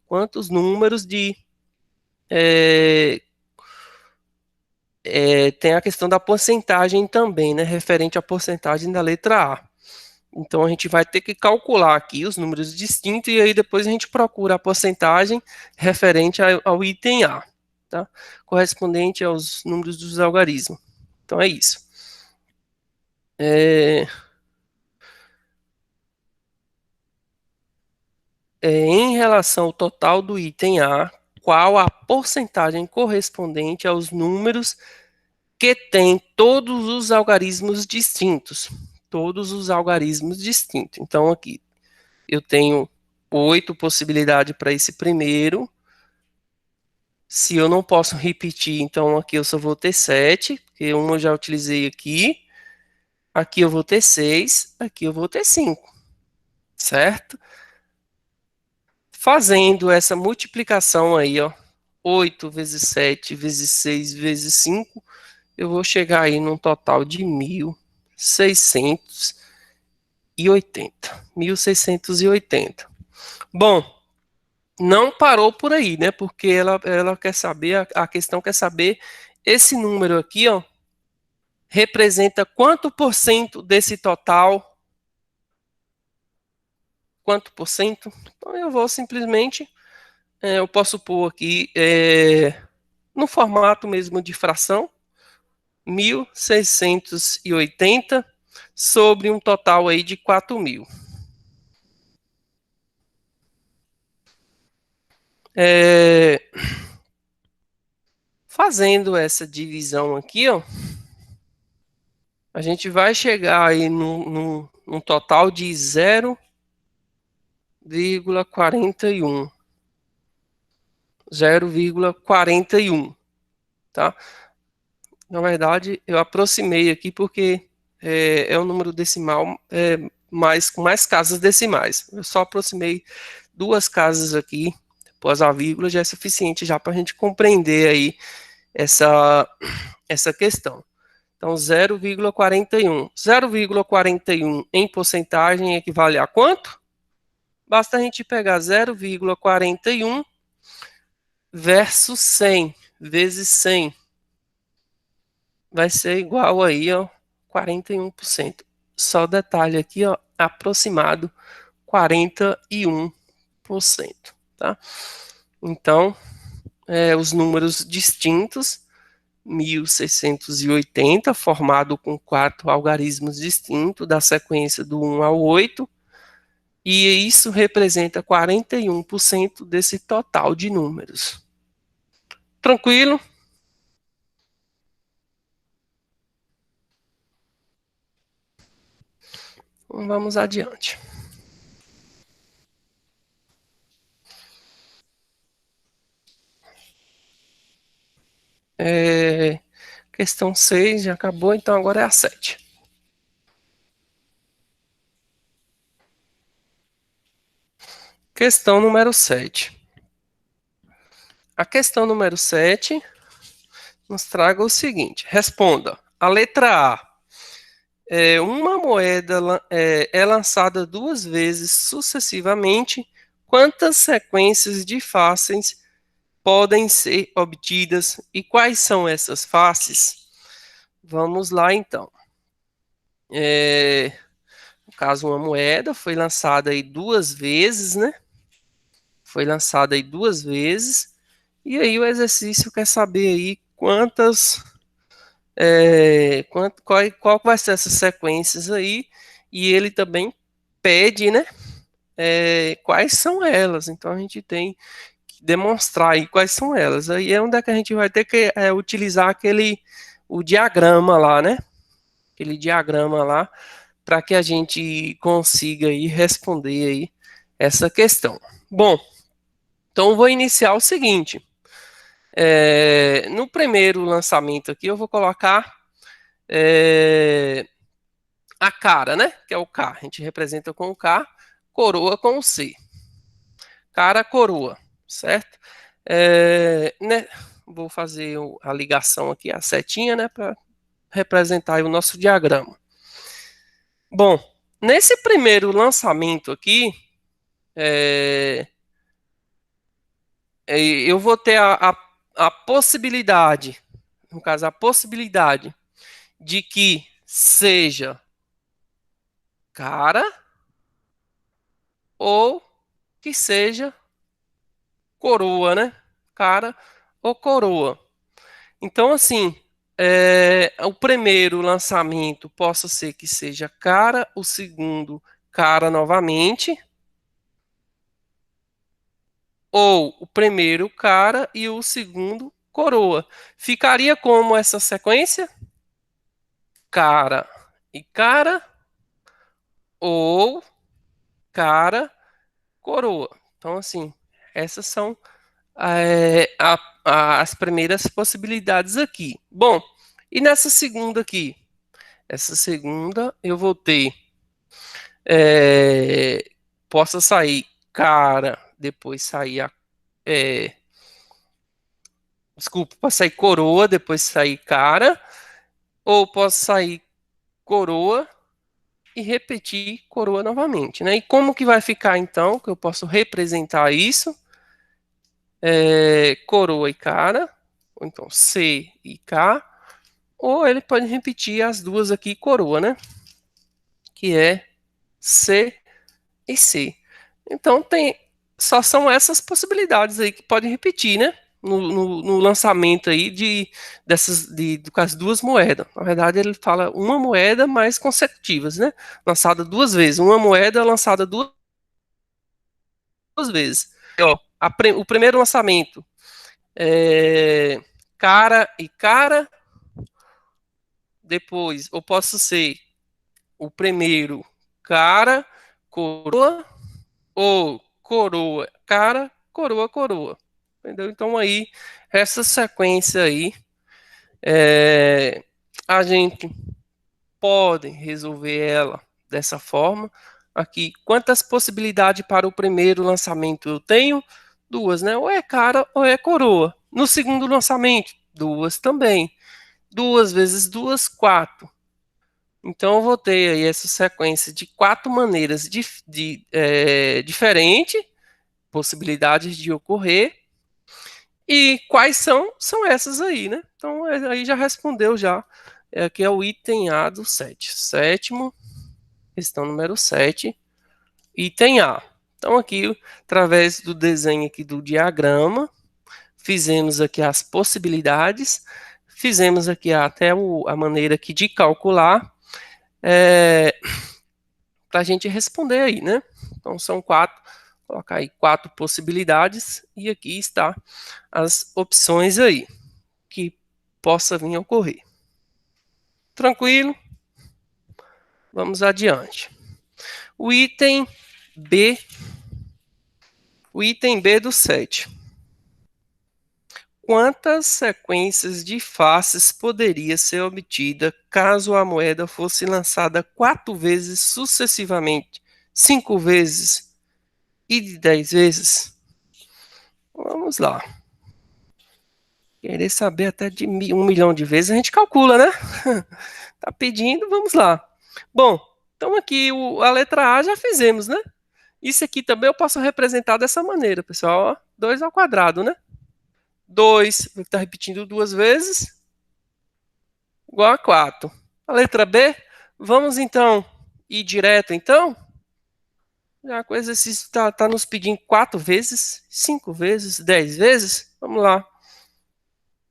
quantos números de... tem a questão da porcentagem também, né? Referente à porcentagem da letra A. Então, a gente vai ter que calcular aqui os números distintos e aí depois a gente procura a porcentagem referente ao item A, tá? Correspondente aos números dos algarismos. Então, é isso. Em relação ao total do item A, qual a porcentagem correspondente aos números que tem todos os algarismos distintos? Todos os algarismos distintos. Então, aqui eu tenho 8 possibilidades para esse primeiro. Se eu não posso repetir, então aqui eu só vou ter 7, porque uma eu já utilizei aqui. Aqui eu vou ter 6, aqui eu vou ter 5, certo? Fazendo essa multiplicação aí, ó, 8 vezes 7 vezes 6 vezes 5, eu vou chegar aí num total de 1.680. 1.680. Bom, não parou por aí, né? Porque ela quer saber, a questão quer saber, esse número aqui, ó, representa quanto por cento desse total? Quanto por cento? Então eu vou simplesmente, eu posso pôr aqui no formato mesmo de fração, 1.680 sobre um total aí de 4.000. Fazendo essa divisão aqui, ó, a gente vai chegar aí num total de 0,41. 0,41, tá? Na verdade, eu aproximei aqui porque é um número decimal com mais casas decimais. Eu só aproximei 2 casas aqui após a vírgula já é suficiente já para a gente compreender aí essa questão. Então, 0,41. 0,41 em porcentagem equivale a quanto? Basta a gente pegar 0,41 versus 100 vezes 100. Vai ser igual aí, ó, 41%. Só detalhe aqui, ó, aproximado 41%, tá? Então, os números distintos, 1680, formado com 4 algarismos distintos da sequência do 1 ao 8, e isso representa 41% desse total de números. Tranquilo? Vamos adiante. Questão 6 já acabou, então agora é a 7. Questão número 7. A questão número 7 nos traga o seguinte: responda. A letra A. Uma moeda é lançada 2 vezes sucessivamente. Quantas sequências de faces podem ser obtidas e quais são essas faces? Vamos lá, então. No caso, uma moeda foi lançada aí 2 vezes, né? Foi lançada aí 2 vezes. E aí o exercício quer saber aí qual vai ser essas sequências aí, e ele também pede, né, quais são elas. Então a gente tem que demonstrar aí quais são elas. Aí é onde é que a gente vai ter que utilizar o diagrama lá, né? Aquele diagrama lá, para que a gente consiga aí responder aí essa questão. Bom, então eu vou iniciar o seguinte. No primeiro lançamento aqui eu vou colocar a cara, né? Que é o K. A gente representa com o K, coroa com o C. Cara, coroa, certo? Né? Vou fazer a ligação aqui, a setinha, né? Para representar o nosso diagrama. Bom, nesse primeiro lançamento aqui, eu vou ter a possibilidade, no caso, a possibilidade de que seja cara ou que seja coroa, né? Cara ou coroa. Então, assim, o primeiro lançamento possa ser que seja cara, o segundo cara novamente, ou o primeiro cara e o segundo coroa. Ficaria como essa sequência? Cara e cara, ou cara, coroa. Então, assim, essas são as primeiras possibilidades aqui. Bom, e nessa segunda aqui? Essa segunda eu vou ter, possa sair cara, depois sair desculpa, posso sair coroa, depois sair cara, ou posso sair coroa e repetir coroa novamente, né? E como que vai ficar então, que eu posso representar isso? Coroa e cara, ou então C e K, ou ele pode repetir as duas aqui, coroa, né? Que é C e C. Então só são essas possibilidades aí que podem repetir, né? No lançamento aí das duas moedas. Na verdade, ele fala uma moeda mais consecutivas, né? Lançada 2 vezes. Uma moeda lançada duas vezes. Ó, o primeiro lançamento é cara e cara. Depois, eu posso ser o primeiro cara, coroa, ou coroa, cara, coroa, coroa. Entendeu? Então aí, essa sequência aí, a gente pode resolver ela dessa forma. Aqui, quantas possibilidades para o primeiro lançamento eu tenho? duas, né? Ou é cara ou é coroa. No segundo lançamento, duas também. Duas vezes duas, quatro. Então eu vou ter aí essa sequência de quatro maneiras diferentes, possibilidades de ocorrer. E quais são? São essas aí, né? Então aí já respondeu já. Aqui é o item A do 7. Sétimo, questão número 7, item A. Então aqui, através do desenho aqui do diagrama, fizemos aqui as possibilidades, fizemos aqui até a maneira aqui de calcular, para a gente responder aí, né? Então são quatro, colocar aí quatro possibilidades e aqui está as opções aí que possa vir a ocorrer. Tranquilo? Vamos adiante. O item B, o item B do 7. Quantas sequências de faces poderia ser obtida caso a moeda fosse lançada 4 vezes sucessivamente, 5 vezes e de 10 vezes? Vamos lá. Querer saber até de 1 milhão de vezes, a gente calcula, né? Tá pedindo, vamos lá. Bom, então aqui a letra A já fizemos, né? Isso aqui também eu posso representar dessa maneira, pessoal. 2 ao quadrado, né? 2, está repetindo duas vezes, igual a 4. A letra B, vamos então ir direto, então? A coisa está nos pedindo 4 vezes, 5 vezes, 10 vezes. Vamos lá.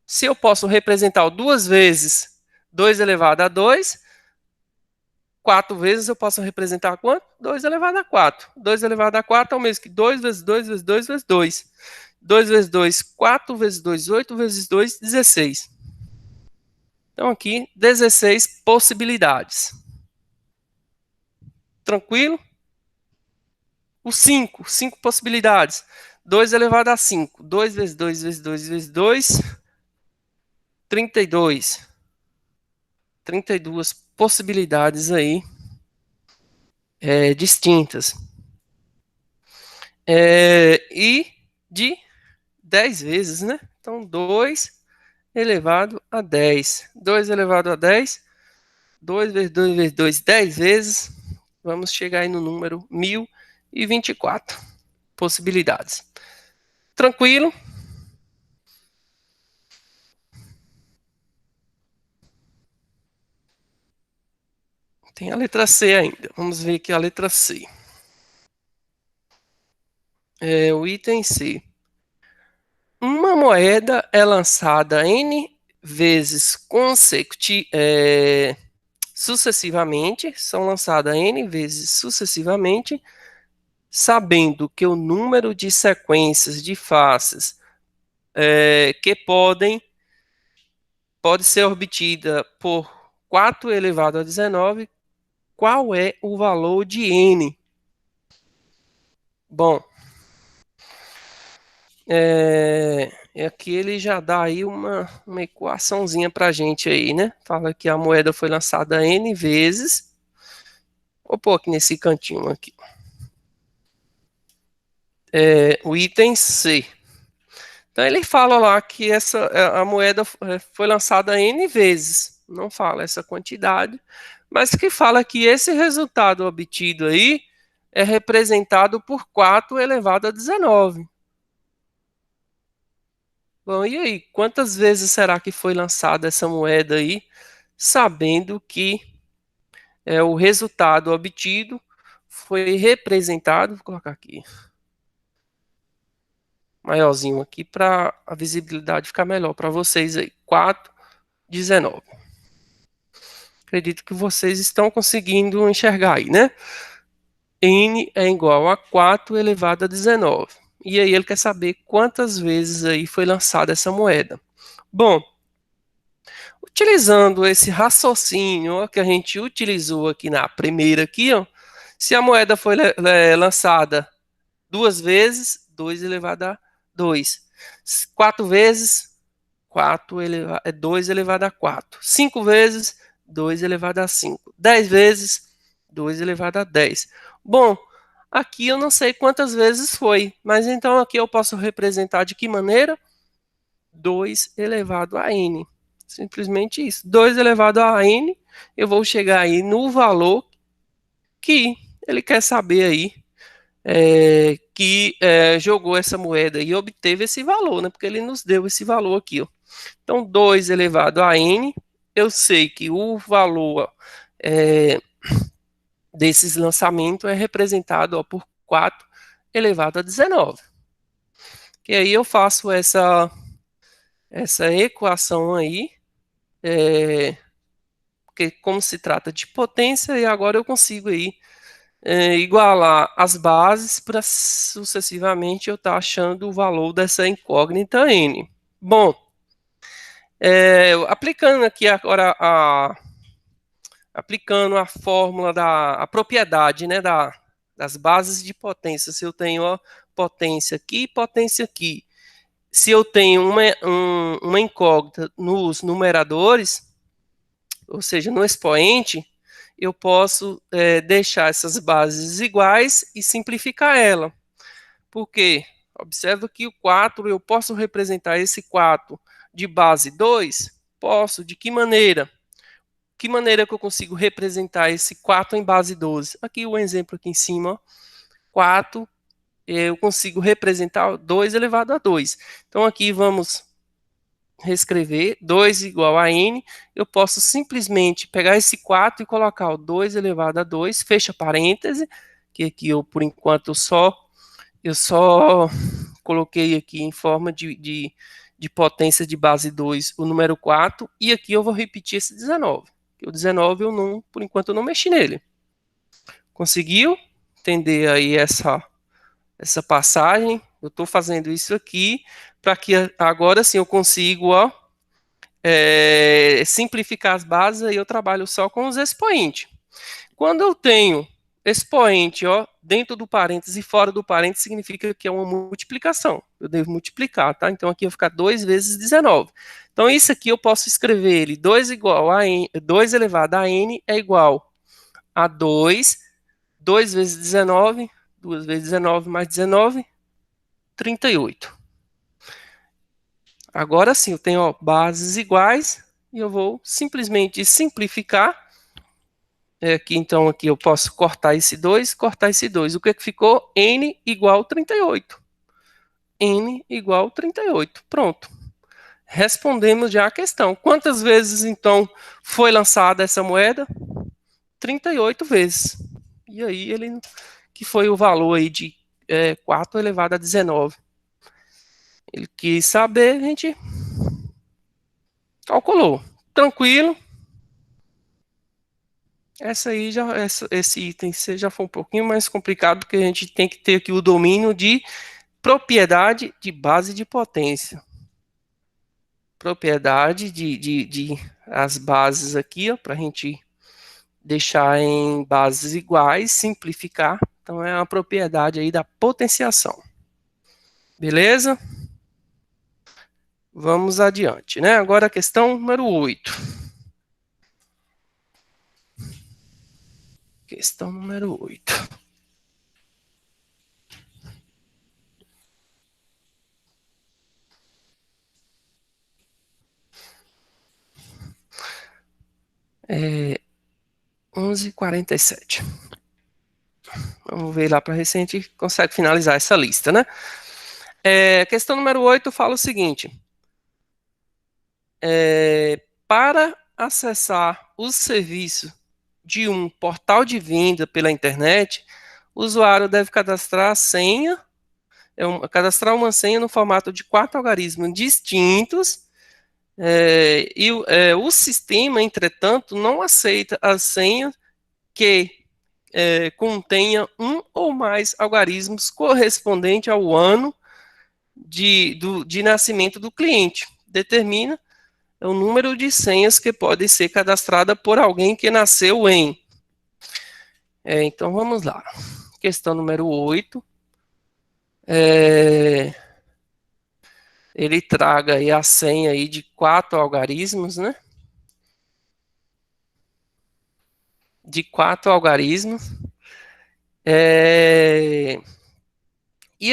Se eu posso representar duas vezes 2 elevado a 2, 4 vezes eu posso representar quanto? 2 elevado a 4. 2 elevado a 4 é o mesmo que 2 vezes 2 vezes 2 vezes 2. 2 vezes 2, 4 vezes 2, 8 vezes 2, 16. Então aqui, 16 possibilidades. Tranquilo? O 5, 5 possibilidades. 2 elevado a 5. 2 vezes 2 vezes 2 vezes 2, 32. 32 possibilidades aí distintas. E de 10 vezes, né? Então, 2 elevado a 10. 2 elevado a 10. 2 vezes 2 vezes 2, 10 vezes. Vamos chegar aí no número 1024 possibilidades. Tranquilo? Tem a letra C ainda. Vamos ver aqui a letra C. O item C. Uma moeda é lançada N vezes sucessivamente, são lançadas N vezes sucessivamente, sabendo que o número de sequências de faces que pode ser obtida por 4 elevado a 19, qual é o valor de N? Bom, aqui ele já dá aí uma equaçãozinha para a gente aí, né? Fala que a moeda foi lançada N vezes. Vou pôr aqui nesse cantinho aqui. O item C. Então ele fala lá que a moeda foi lançada N vezes. Não fala essa quantidade, mas que fala que esse resultado obtido aí é representado por 4 elevado a 19. Bom, e aí, quantas vezes será que foi lançada essa moeda aí, sabendo que o resultado obtido foi representado, vou colocar aqui, maiorzinho aqui, para a visibilidade ficar melhor para vocês aí, 4, 19. Acredito que vocês estão conseguindo enxergar aí, né? N é igual a 4 elevado a 19. E aí ele quer saber quantas vezes aí foi lançada essa moeda. Bom, utilizando esse raciocínio ó, que a gente utilizou aqui na primeira aqui, ó, se a moeda foi lançada 2 vezes, 2 elevado a 2. 4 vezes, 2 elevado a 4. 5 vezes, 2 elevado a 5. 10 vezes, 2 elevado a 10. Bom, Aqui eu não sei quantas vezes foi, mas então aqui eu posso representar de que maneira? 2 elevado a n. Simplesmente isso. 2 elevado a n, eu vou chegar aí no valor que ele quer saber aí, que jogou essa moeda e obteve esse valor, né? Porque ele nos deu esse valor aqui, ó. Então, 2 elevado a n, eu sei que o valor é, desses lançamentos é representado, ó, por 4 elevado a 19. E aí eu faço essa equação aí, porque como se trata de potência, e agora eu consigo aí igualar as bases para sucessivamente eu estar achando o valor dessa incógnita n. Bom, aplicando aqui agora aplicando a fórmula a propriedade, né, das bases de potência. Se eu tenho, ó, potência aqui e potência aqui, se eu tenho uma incógnita nos numeradores, ou seja, no expoente, eu posso deixar essas bases iguais e simplificar ela. Por quê? Observa que o 4, eu posso representar esse 4 de base 2? Posso. De que maneira? Que maneira que eu consigo representar esse 4 em base 12? Aqui o exemplo aqui em cima, ó, 4, eu consigo representar 2 elevado a 2. Então aqui vamos reescrever 2 igual a n, eu posso simplesmente pegar esse 4 e colocar o 2 elevado a 2, fecha parêntese, que aqui eu, por enquanto, eu só coloquei aqui em forma de potência de base 2 o número 4, e aqui eu vou repetir esse 19. O 19 eu não, por enquanto, eu não mexi nele. Conseguiu entender aí essa passagem? Eu estou fazendo isso aqui para que agora sim eu consigo, ó, simplificar as bases, e eu trabalho só com os expoentes. Quando eu tenho expoente, ó, dentro do parênteses e fora do parênteses, significa que é uma multiplicação. Eu devo multiplicar, tá? Então aqui vai ficar 2 vezes 19. Então isso aqui eu posso escrever ele 2 igual a n, 2 elevado a n é igual a 2, 2 vezes 19, 2 vezes 19 mais 19, 38. Agora sim, eu tenho, ó, bases iguais e eu vou simplesmente simplificar. Aqui, então, aqui eu posso cortar esse 2, cortar esse 2. O que, que ficou? N igual 38. N igual 38. Pronto. Respondemos já a questão. Quantas vezes, então, foi lançada essa moeda? 38 vezes. E aí, ele que foi o valor aí de 4 elevado a 19. Ele quis saber, a gente calculou. Tranquilo. Esse item já foi um pouquinho mais complicado, porque a gente tem que ter aqui o domínio de propriedade de base de potência. Propriedade de as bases aqui, para a gente deixar em bases iguais, simplificar. Então é uma propriedade aí da potenciação. Beleza? Vamos adiante, né? Agora a questão número 8. Questão número 8. É 11h47. Vamos ver lá para ver se a gente consegue finalizar essa lista, né? Questão número 8 fala o seguinte: para acessar o serviço de um portal de venda pela internet, o usuário deve cadastrar a senha, cadastrar uma senha no formato de 4 algarismos distintos, o sistema, entretanto, não aceita a senha que contenha um ou mais algarismos correspondente ao ano de nascimento do cliente. Determina o número de senhas que podem ser cadastradas por alguém que nasceu em. Então vamos lá. Questão número 8. Ele traga aí a senha aí de 4 algarismos, né? De 4 algarismos. E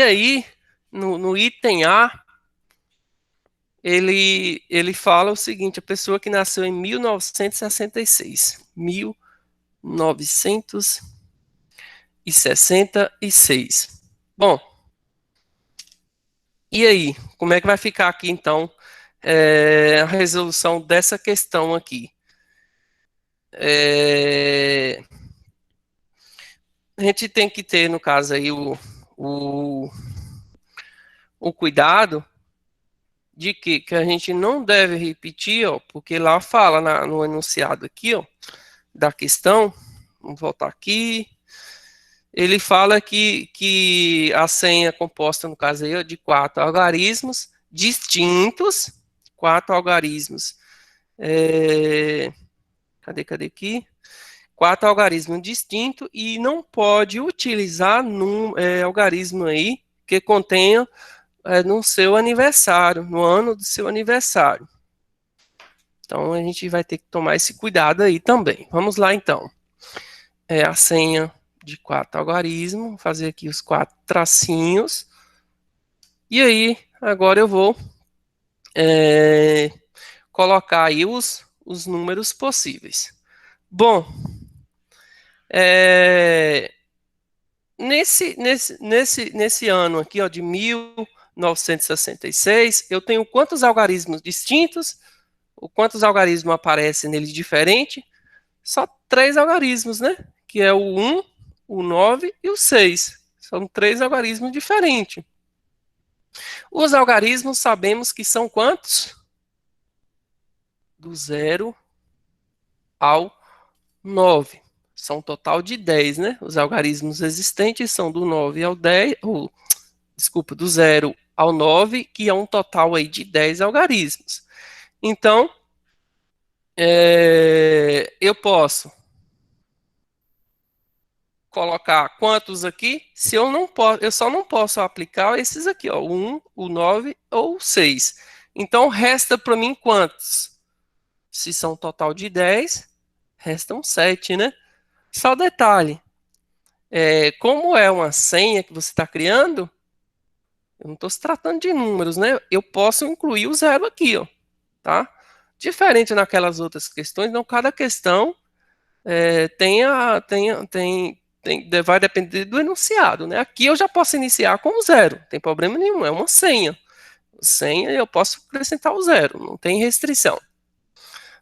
aí, no item A, ele fala o seguinte: a pessoa que nasceu em 1966. 1966. Bom, e aí? Como é que vai ficar aqui, então, a resolução dessa questão aqui? A gente tem que ter, no caso aí, o, o cuidado de que a gente não deve repetir, ó, porque lá fala no enunciado aqui, ó, da questão, vamos voltar aqui, ele fala que a senha é composta, no caso aí, ó, de quatro algarismos distintos, quatro algarismos, cadê aqui? Quatro algarismos distintos e não pode utilizar algarismo aí que contenha no seu aniversário, no ano do seu aniversário. Então a gente vai ter que tomar esse cuidado aí também. Vamos lá então. A senha de quatro algarismos, vou fazer aqui os quatro tracinhos. E aí, agora eu vou colocar aí os números possíveis. Bom, nesse ano aqui, ó, de 1966, eu tenho quantos algarismos distintos? Quantos algarismos aparecem nele diferente? Só três algarismos, né? Que é o 1, o 9 e o 6. São três algarismos diferentes. Os algarismos sabemos que são quantos? Do 0 ao 9. São um total de 10, né? Os algarismos existentes são do 9 ao 10, desculpa, do 0 ao 9, que é um total aí de 10 algarismos. Então, eu posso colocar quantos aqui? Se eu não posso, eu só não posso aplicar esses aqui, ó, o 1, o 9 ou o 6. Então, resta para mim quantos? Se são um total de 10, restam 7, né? Só detalhe, como é uma senha que você está criando, eu não estou se tratando de números, né? Eu posso incluir o zero aqui, ó, tá? Diferente naquelas outras questões, não, cada questão vai depender do enunciado, né? Aqui eu já posso iniciar com o zero, não tem problema nenhum, é uma senha. Senha eu posso acrescentar o zero, não tem restrição.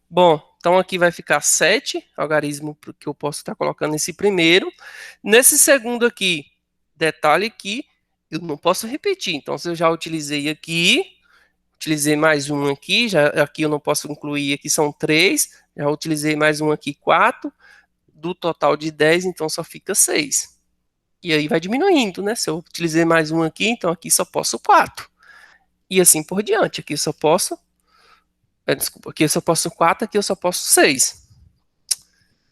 Bom, então aqui vai ficar 7, algarismo que eu posso estar colocando nesse primeiro. Nesse segundo aqui, detalhe que eu não posso repetir. Então, se eu já utilizei aqui, utilizei mais um aqui, aqui eu não posso incluir, aqui são 3, já utilizei mais um aqui, 4, do total de 10, então só fica 6. E aí vai diminuindo, né? Se eu utilizei mais um aqui, então aqui só posso 4. E assim por diante, aqui eu só posso desculpa, aqui eu só posso 4, aqui eu só posso 6.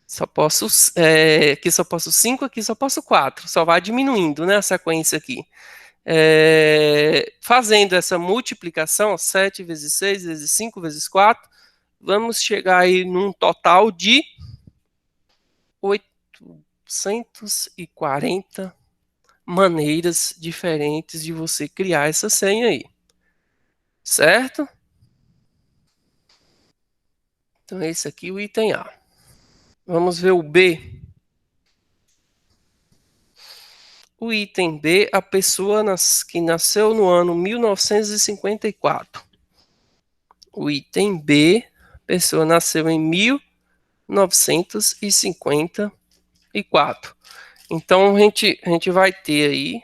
Só posso, aqui só posso 5, aqui só posso 4. Só vai diminuindo, né, a sequência aqui. Fazendo essa multiplicação, 7 vezes 6 vezes 5 vezes 4, vamos chegar aí num total de 840 maneiras diferentes de você criar essa senha aí. Certo? Então, esse aqui é o item A. Vamos ver o B. O item B, a pessoa que nasceu no ano 1954. O item B, a pessoa nasceu em 1954. Então, a gente vai ter aí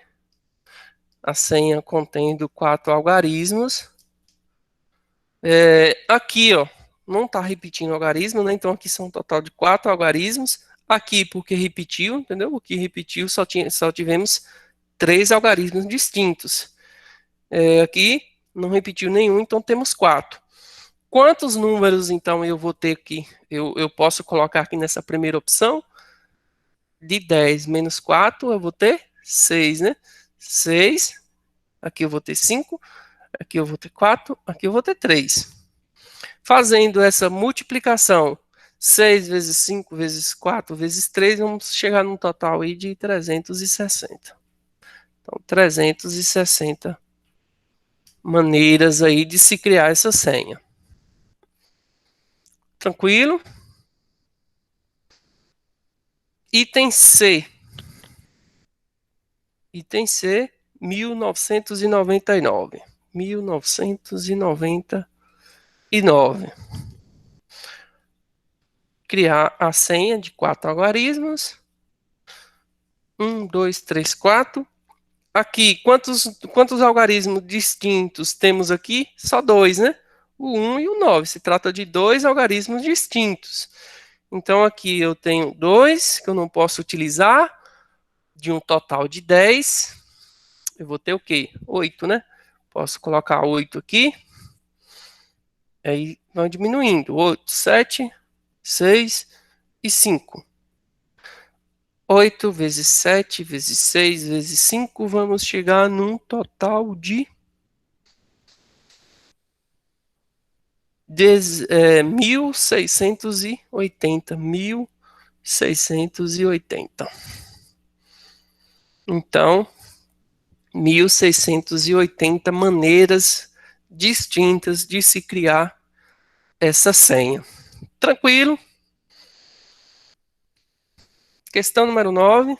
a senha contendo 4 algarismos. Aqui, ó, não está repetindo algarismo, né? Então, aqui são um total de 4 algarismos. Aqui, porque repetiu, entendeu? O que repetiu, só tivemos 3 algarismos distintos. Aqui, não repetiu nenhum, então temos 4. Quantos números, então, eu vou ter aqui? Eu posso colocar aqui nessa primeira opção. De 10 menos 4, eu vou ter 6, né? 6. Aqui eu vou ter 5. Aqui eu vou ter 4. Aqui eu vou ter 3. Fazendo essa multiplicação, 6 vezes 5 vezes 4 vezes 3, vamos chegar num total aí de 360. Então, 360 maneiras aí de se criar essa senha. Tranquilo? Item C. Item C, 1999. 1999. Criar a senha de 4 algarismos. 1, 2, 3, 4. Aqui, quantos algarismos distintos temos aqui? Só dois, né? O 1 e o 9. Se trata de dois algarismos distintos. Então, aqui eu tenho dois que eu não posso utilizar, de um total de 10. Eu vou ter o quê? 8, né? Posso colocar 8 aqui. Aí vai diminuindo. 8, 7, 6 e 5. 8 vezes 7 vezes 6 vezes 5, vamos chegar num total de 1680. 1680. Então, 1680 maneiras distintas de se criar essa senha. Tranquilo? Questão número 9.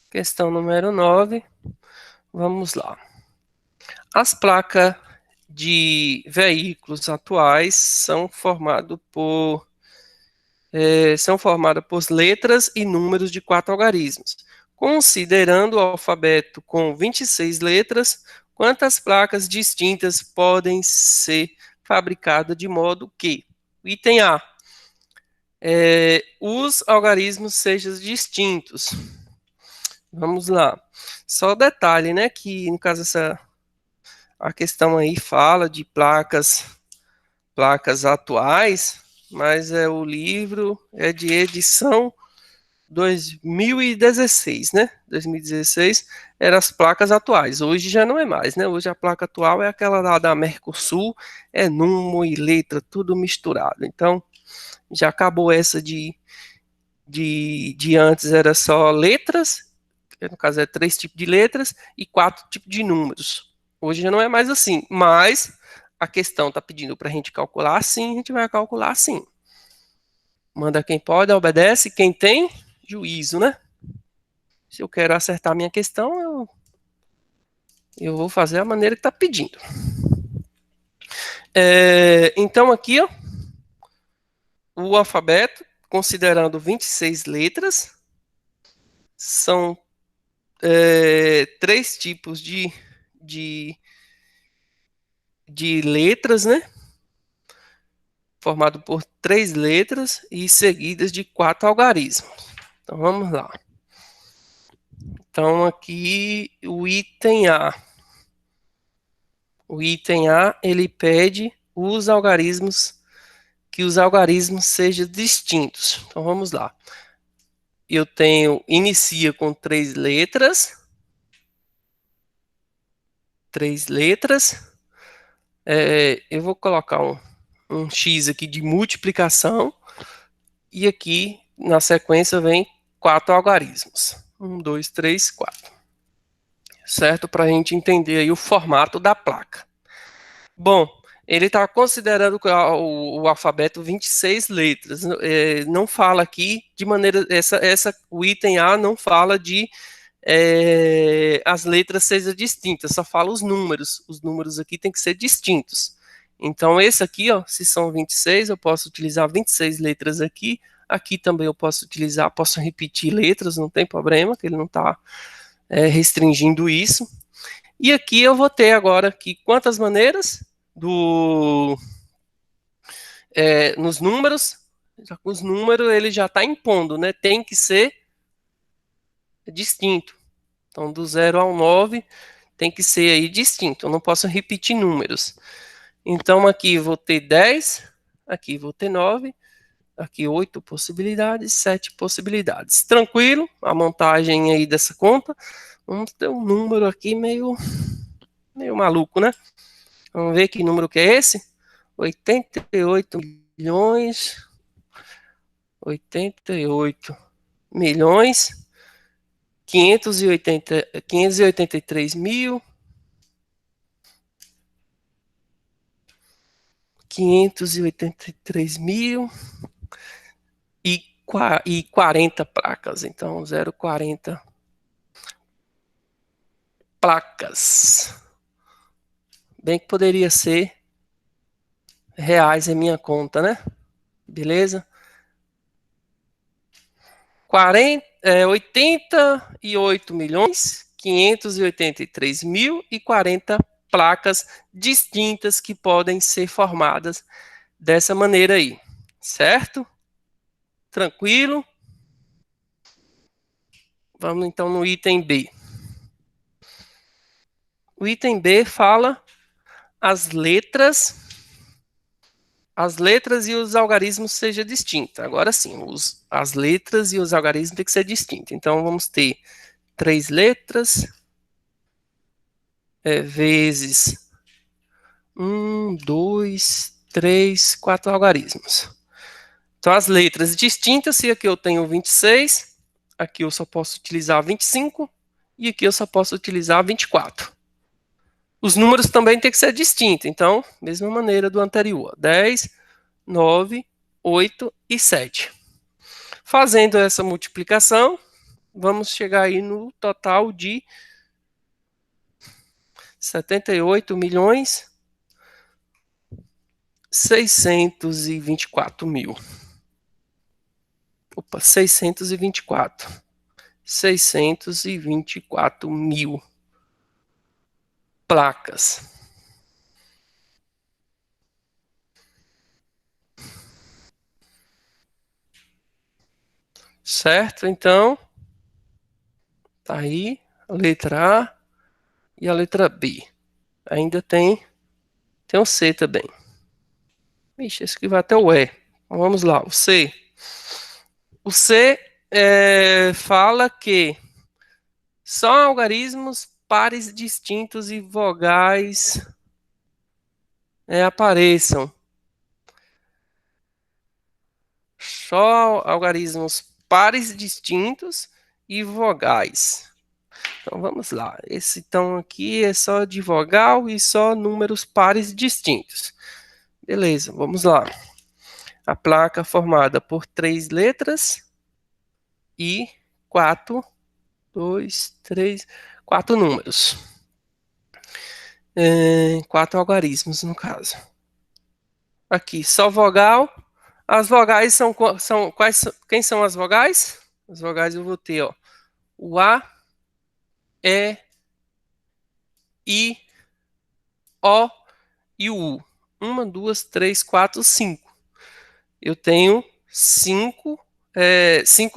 Questão número 9. Vamos lá. As placas de veículos atuais são formadas por letras e números de 4 algarismos. Considerando o alfabeto com 26 letras, quantas placas distintas podem ser fabricadas de modo que, item A, os algarismos sejam distintos. Vamos lá. Só detalhe, né, que no caso a questão aí fala de placas atuais, mas o livro é de edição 2016, né? 2016 eram as placas atuais. Hoje já não é mais, né? Hoje a placa atual é aquela lá da Mercosul, é número e letra, tudo misturado. Então, já acabou essa de antes era só letras, no caso é 3 tipos de letras e 4 tipos de números. Hoje já não é mais assim, mas a questão está pedindo para a gente calcular assim, a gente vai calcular assim. Manda quem pode, obedece quem tem juízo, né? Se eu quero acertar a minha questão, eu vou fazer a maneira que está pedindo. Então, aqui, ó, o alfabeto, considerando 26 letras, são 3 tipos de letras, né? Formado por 3 letras e seguidas de 4 algarismos. Então, vamos lá. Então, aqui, o item A. O item A, ele pede que os algarismos sejam distintos. Então, vamos lá. Eu tenho, inicia com 3 letras. 3 letras. Eu vou colocar um X aqui de multiplicação. E aqui, na sequência, vem 4 algarismos. 1, 2, 3, 4. Certo? Para a gente entender aí o formato da placa. Bom, ele está considerando o alfabeto 26 letras. Não fala aqui de maneira. O item A não fala de as letras sejam distintas, só fala os números. Os números aqui tem que ser distintos. Então, esse aqui, ó, se são 26, eu posso utilizar 26 letras aqui. Aqui também eu posso utilizar, posso repetir letras, não tem problema, que ele não está restringindo isso. E aqui eu vou ter agora aqui quantas maneiras nos números. Os números ele já está impondo, né? Tem que ser distinto. Então, do 0 ao 9 tem que ser aí distinto. Eu não posso repetir números. Então, aqui vou ter 10, aqui vou ter 9, Aqui 8 possibilidades, 7 possibilidades. Tranquilo, a montagem aí dessa conta. Vamos ter um número aqui meio maluco, né? Vamos ver que número que é esse? 88 milhões, 88 milhões, 583 mil, 583 mil e 40 placas. Então, 0,40 placas. Bem que poderia ser reais em minha conta, né? Beleza? 88 milhões 583 mil e 40 placas distintas que podem ser formadas dessa maneira aí, certo? Tranquilo? Vamos então no item B. O item B fala as letras e os algarismos sejam distintos. Agora sim, as letras e os algarismos têm que ser distintos. Então, vamos ter 3 letras vezes 1, 2, 3, 4 algarismos. Então, as letras distintas, se aqui eu tenho 26, aqui eu só posso utilizar 25 e aqui eu só posso utilizar 24. Os números também têm que ser distintos, então, mesma maneira do anterior, 10, 9, 8 e 7. Fazendo essa multiplicação, vamos chegar aí no total de 78 milhões 624 mil. Opa, 624. 624 mil placas. Certo? Então, tá aí a letra A e a letra B. Ainda tem o C também. Ixi, esse aqui vai até o E. Então, vamos lá, o C. O C fala que só algarismos pares distintos e vogais apareçam. Só algarismos pares distintos e vogais. Então vamos lá. Esse então aqui é só de vogal e só números pares distintos. Beleza, vamos lá. A placa formada por 3 letras e 4 números. 4 algarismos, no caso. Aqui, só vogal. As vogais são quais? Quem são as vogais? As vogais eu vou ter, ó, o A, E, I, O e o U. 1, 2, 3, 4, 5. Eu tenho 5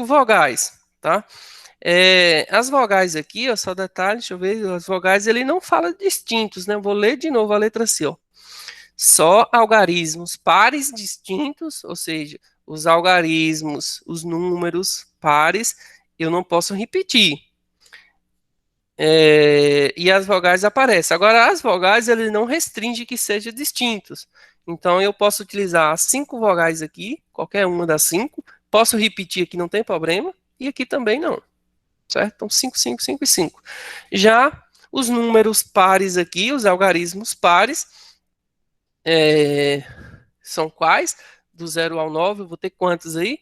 vogais, tá? As vogais aqui, ó, só detalhe, deixa eu ver, as vogais ele não fala distintos, né? Vou ler de novo a letra C, ó. Só algarismos pares distintos, ou seja, os algarismos, os números pares, eu não posso repetir. E as vogais aparecem. Agora, as vogais, ele não restringe que sejam distintos. Então, eu posso utilizar as 5 vogais aqui, qualquer uma das 5. Posso repetir aqui, não tem problema. E aqui também não. Certo? Então, 5, 5, 5 e 5. Já os números pares aqui, os algarismos pares, são quais? Do 0 ao 9, eu vou ter quantos aí?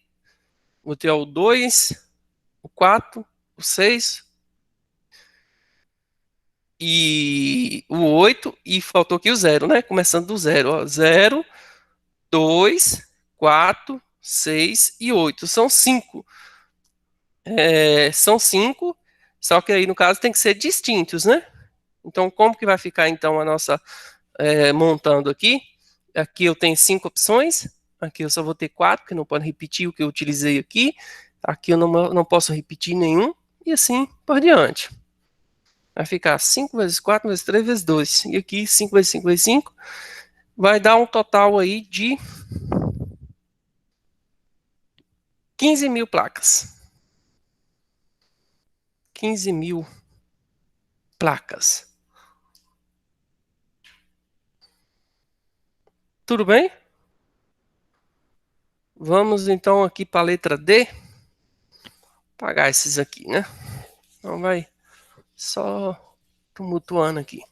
Vou ter o 2, o 4, o 6 e o 8, e faltou aqui o 0, né? Começando do 0, ó. 0, 2, 4, 6 e 8. São 5. São 5, só que aí no caso tem que ser distintos, né? Então, como que vai ficar então a nossa montando aqui? Aqui eu tenho 5 opções. Aqui eu só vou ter 4, porque não pode repetir o que eu utilizei aqui. Aqui eu não posso repetir nenhum. E assim por diante. Vai ficar 5 vezes 4 vezes 3 vezes 2. E aqui 5 vezes 5 vezes 5. Vai dar um total aí de 15.000 placas. 15.000 placas. Tudo bem? Vamos então aqui para a letra D. Pagar esses aqui, né? Então vai só tumultuando aqui.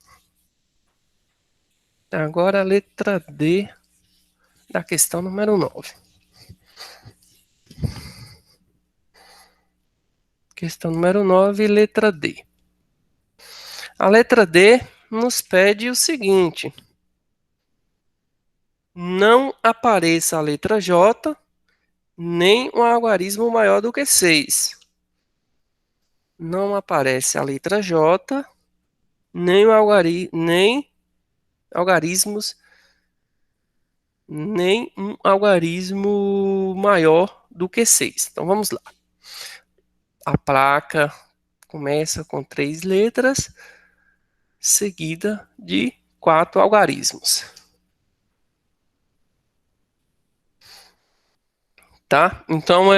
Agora a letra D da questão número 9. Questão número 9, letra D. A letra D nos pede o seguinte: não apareça a letra J, nem um algarismo maior do que 6. Não aparece a letra J, nem algarismos, nem um algarismo maior do que 6. Então vamos lá. A placa começa com 3 letras, seguida de 4 algarismos. Tá? Então,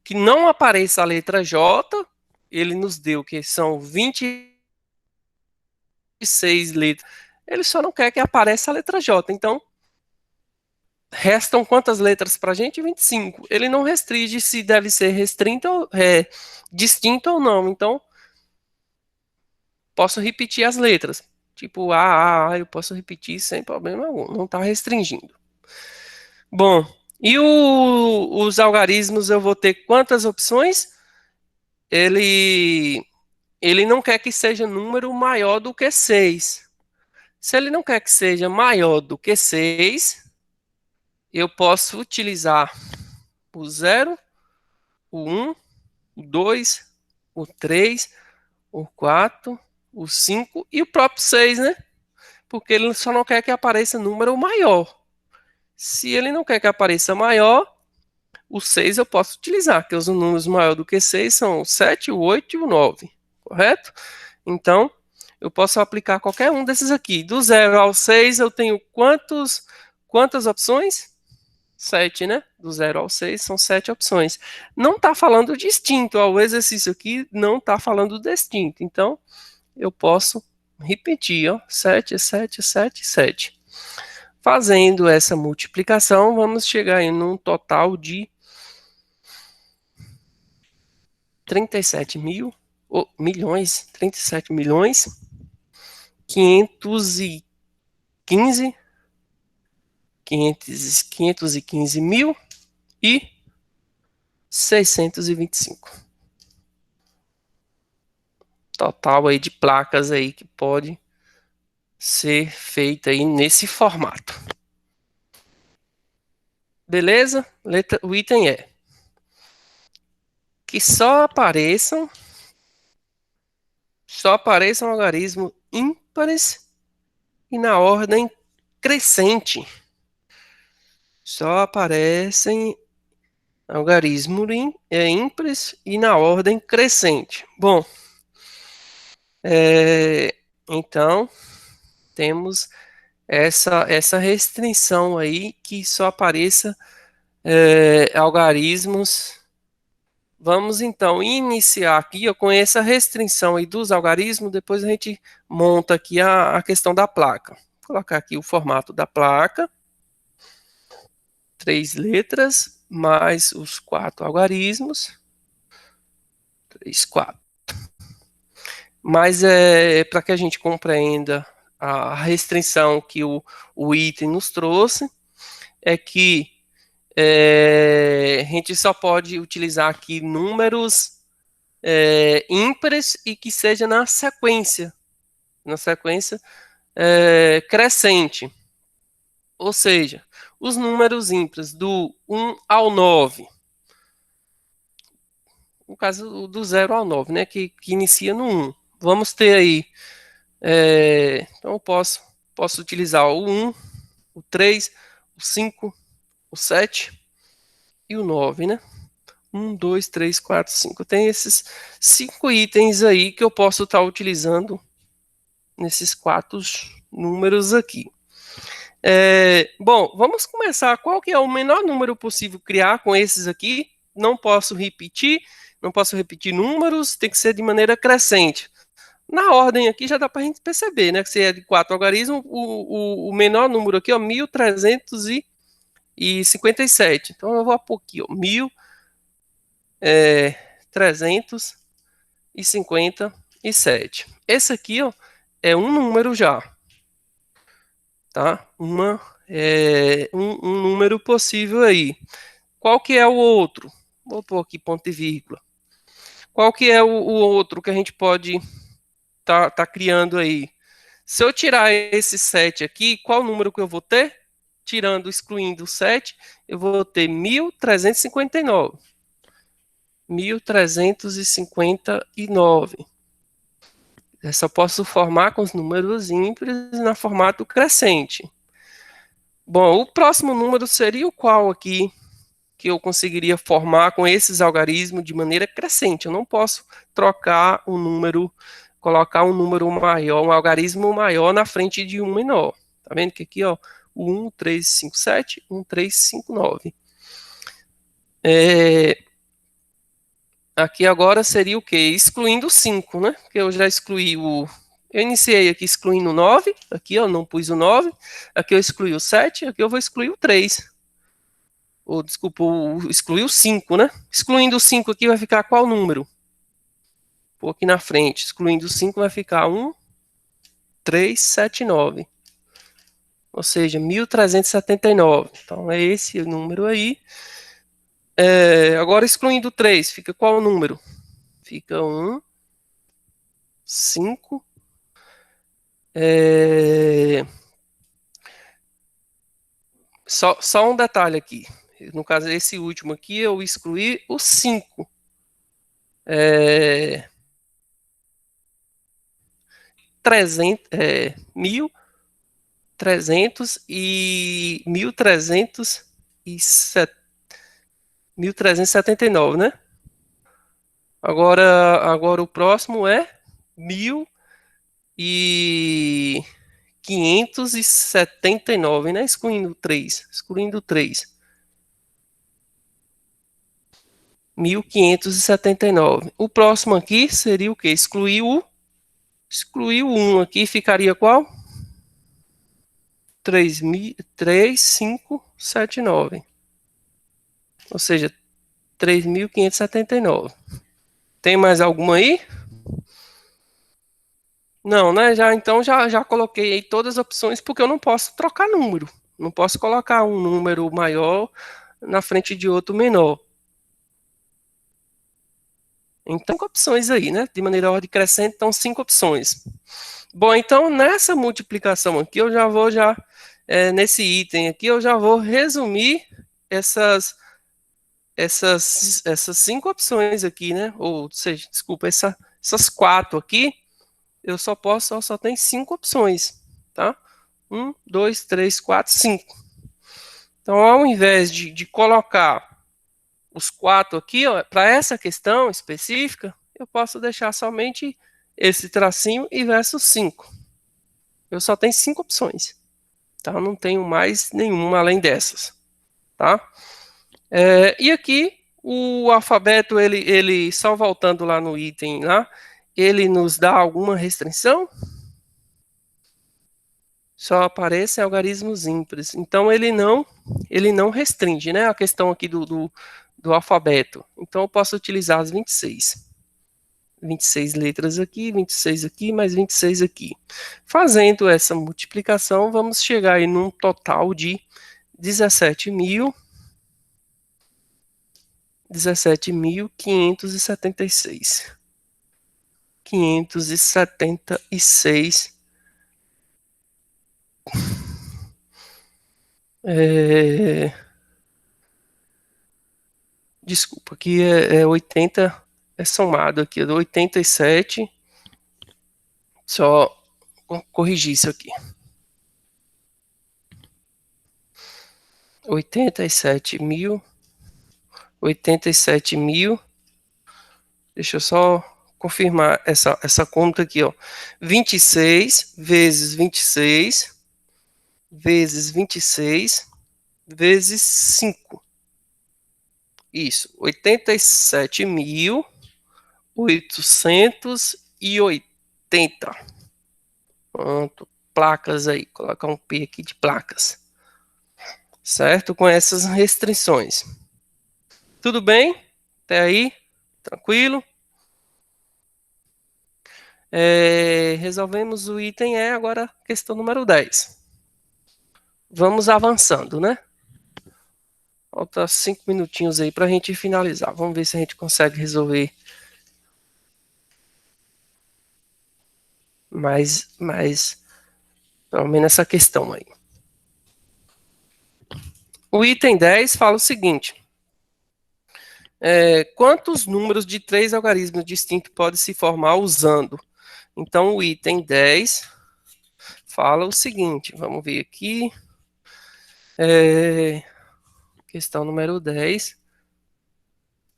que não apareça a letra J, ele nos deu que são 26 letras. Ele só não quer que apareça a letra J. Então, restam quantas letras para a gente? 25. Ele não restringe se deve ser distinto ou não. Então, posso repetir as letras. Tipo eu posso repetir sem problema algum. Não está restringindo. Bom, e os algarismos eu vou ter quantas opções? Ele não quer que seja número maior do que 6. Se ele não quer que seja maior do que 6, eu posso utilizar o 0, o 1, o 2, o 3, o 4, o 5 e o próprio 6, né? Porque ele só não quer que apareça número maior. Se ele não quer que apareça maior, o 6 eu posso utilizar, que os números maiores do que 6 são o 7, o 8 e o 9, correto? Então, eu posso aplicar qualquer um desses aqui. Do 0 ao 6 eu tenho quantas opções? 7, né? Do 0 ao 6 são 7 opções. Não está falando distinto, o exercício aqui não está falando distinto. Então, eu posso repetir, ó, 7, 7, 7, 7. Fazendo essa multiplicação, vamos chegar em um total de 37 milhões, 37 milhões, 515 mil e 625. Total aí de placas aí que pode ser feita aí nesse formato. Beleza? O item é que só apareçam algarismos ímpares e na ordem crescente. Só aparecem algarismos ímpares e na ordem crescente. Bom, então temos essa restrição aí que só apareça algarismos. Vamos então iniciar aqui com essa restrição aí dos algarismos, depois a gente monta aqui a questão da placa. Vou colocar aqui o formato da placa. 3 letras, mais os 4 algarismos. 3, 4. Mas para que a gente compreenda a restrição que o item nos trouxe, é que a gente só pode utilizar aqui números ímpares e que seja na sequência crescente. Ou seja, os números ímpares do 1 ao 9, no caso do 0 ao 9, né, que inicia no 1. Vamos ter aí, então eu posso utilizar o 1, o 3, o 5, o 7 e o 9, né? 1, 2, 3, 4, 5. Tem esses 5 itens aí que eu posso estar utilizando nesses 4 números aqui. Bom, vamos começar. Qual que é o menor número possível criar com esses aqui? Não posso repetir números, tem que ser de maneira crescente. Na ordem aqui já dá para a gente perceber, né? Que se é de 4 algarismos, o menor número aqui, ó, 1357. Então eu vou pôr aqui, ó, 1357. Esse aqui, ó, é um número já, tá? Um número possível aí. Qual que é o outro? Vou pôr aqui ponto e vírgula. Qual que é o outro que a gente pode tá criando aí? Se eu tirar esse 7 aqui, qual número que eu vou ter? Excluindo o 7, eu vou ter 1359. 1359. Eu só posso formar com os números ímpares na formato crescente. Bom, o próximo número seria o qual aqui que eu conseguiria formar com esses algarismos de maneira crescente. Eu não posso trocar um número, colocar um número maior, um algarismo maior na frente de um menor. Tá vendo que aqui, ó, o 1357, 1359. Aqui agora seria o quê? Excluindo o 5, né? Porque eu já excluí o... Eu iniciei aqui excluindo o 9, aqui eu não pus o 9, aqui eu excluí o 7, aqui eu vou excluir o 3. Ou, desculpa, excluir o 5, né? Excluindo o 5 aqui vai ficar qual número? Pô, aqui na frente, excluindo o 5 vai ficar 1379. Ou seja, 1379. Então é esse o número aí. Agora excluindo o 3, fica qual número? Fica 5. Só um detalhe aqui. No caso, esse último aqui, eu excluí o 5. 1.300 e 1.379, né? Agora o próximo é 1.579, né? Excluindo 3. 1.579. O próximo aqui seria o quê? Excluir o 1 aqui, ficaria qual? 3.579. Ou seja, 3.579. Tem mais alguma aí? Não, né? Então já coloquei aí todas as opções, porque eu não posso trocar número. Não posso colocar um número maior na frente de outro menor. Então, 5 opções aí, né? De maneira ordem crescente, então 5 opções. Bom, então nessa multiplicação aqui, eu já vou nesse item aqui, eu já vou resumir essas 5 opções aqui, né? Ou seja, desculpa, essas 4 aqui, eu só tem 5 opções, tá? 1, 2, 3, 4, 5. Então, ao invés de colocar os 4 aqui, para essa questão específica, eu posso deixar somente esse tracinho e versus 5. Eu só tenho 5 opções, tá? Eu não tenho mais nenhuma além dessas, tá? E aqui, o alfabeto, ele só voltando lá no item lá, ele nos dá alguma restrição? Só aparecem algarismos ímpares. Então, ele não restringe, né? A questão aqui do alfabeto. Então, eu posso utilizar as 26. 26 letras aqui, 26 aqui, mais 26 aqui. Fazendo essa multiplicação, vamos chegar aí num total de 17.576. 576. Desculpa, aqui é 80, é somado aqui, é 87. Só corrigir isso aqui. 87.000. Deixa eu só confirmar essa conta aqui, ó. 26 vezes 26 vezes 26 vezes 5. Isso, 87.880. Pronto, placas aí, colocar um P aqui de placas. Certo? Com essas restrições. Tudo bem? Até aí? Tranquilo? Resolvemos o item E, agora questão número 10. Vamos avançando, né? Falta 5 minutinhos aí para a gente finalizar. Vamos ver se a gente consegue resolver mais pelo menos essa questão aí. O item 10 fala o seguinte: quantos números de 3 algarismos distintos podem se formar usando? Então, o item 10 fala o seguinte, vamos ver aqui. Questão número 10,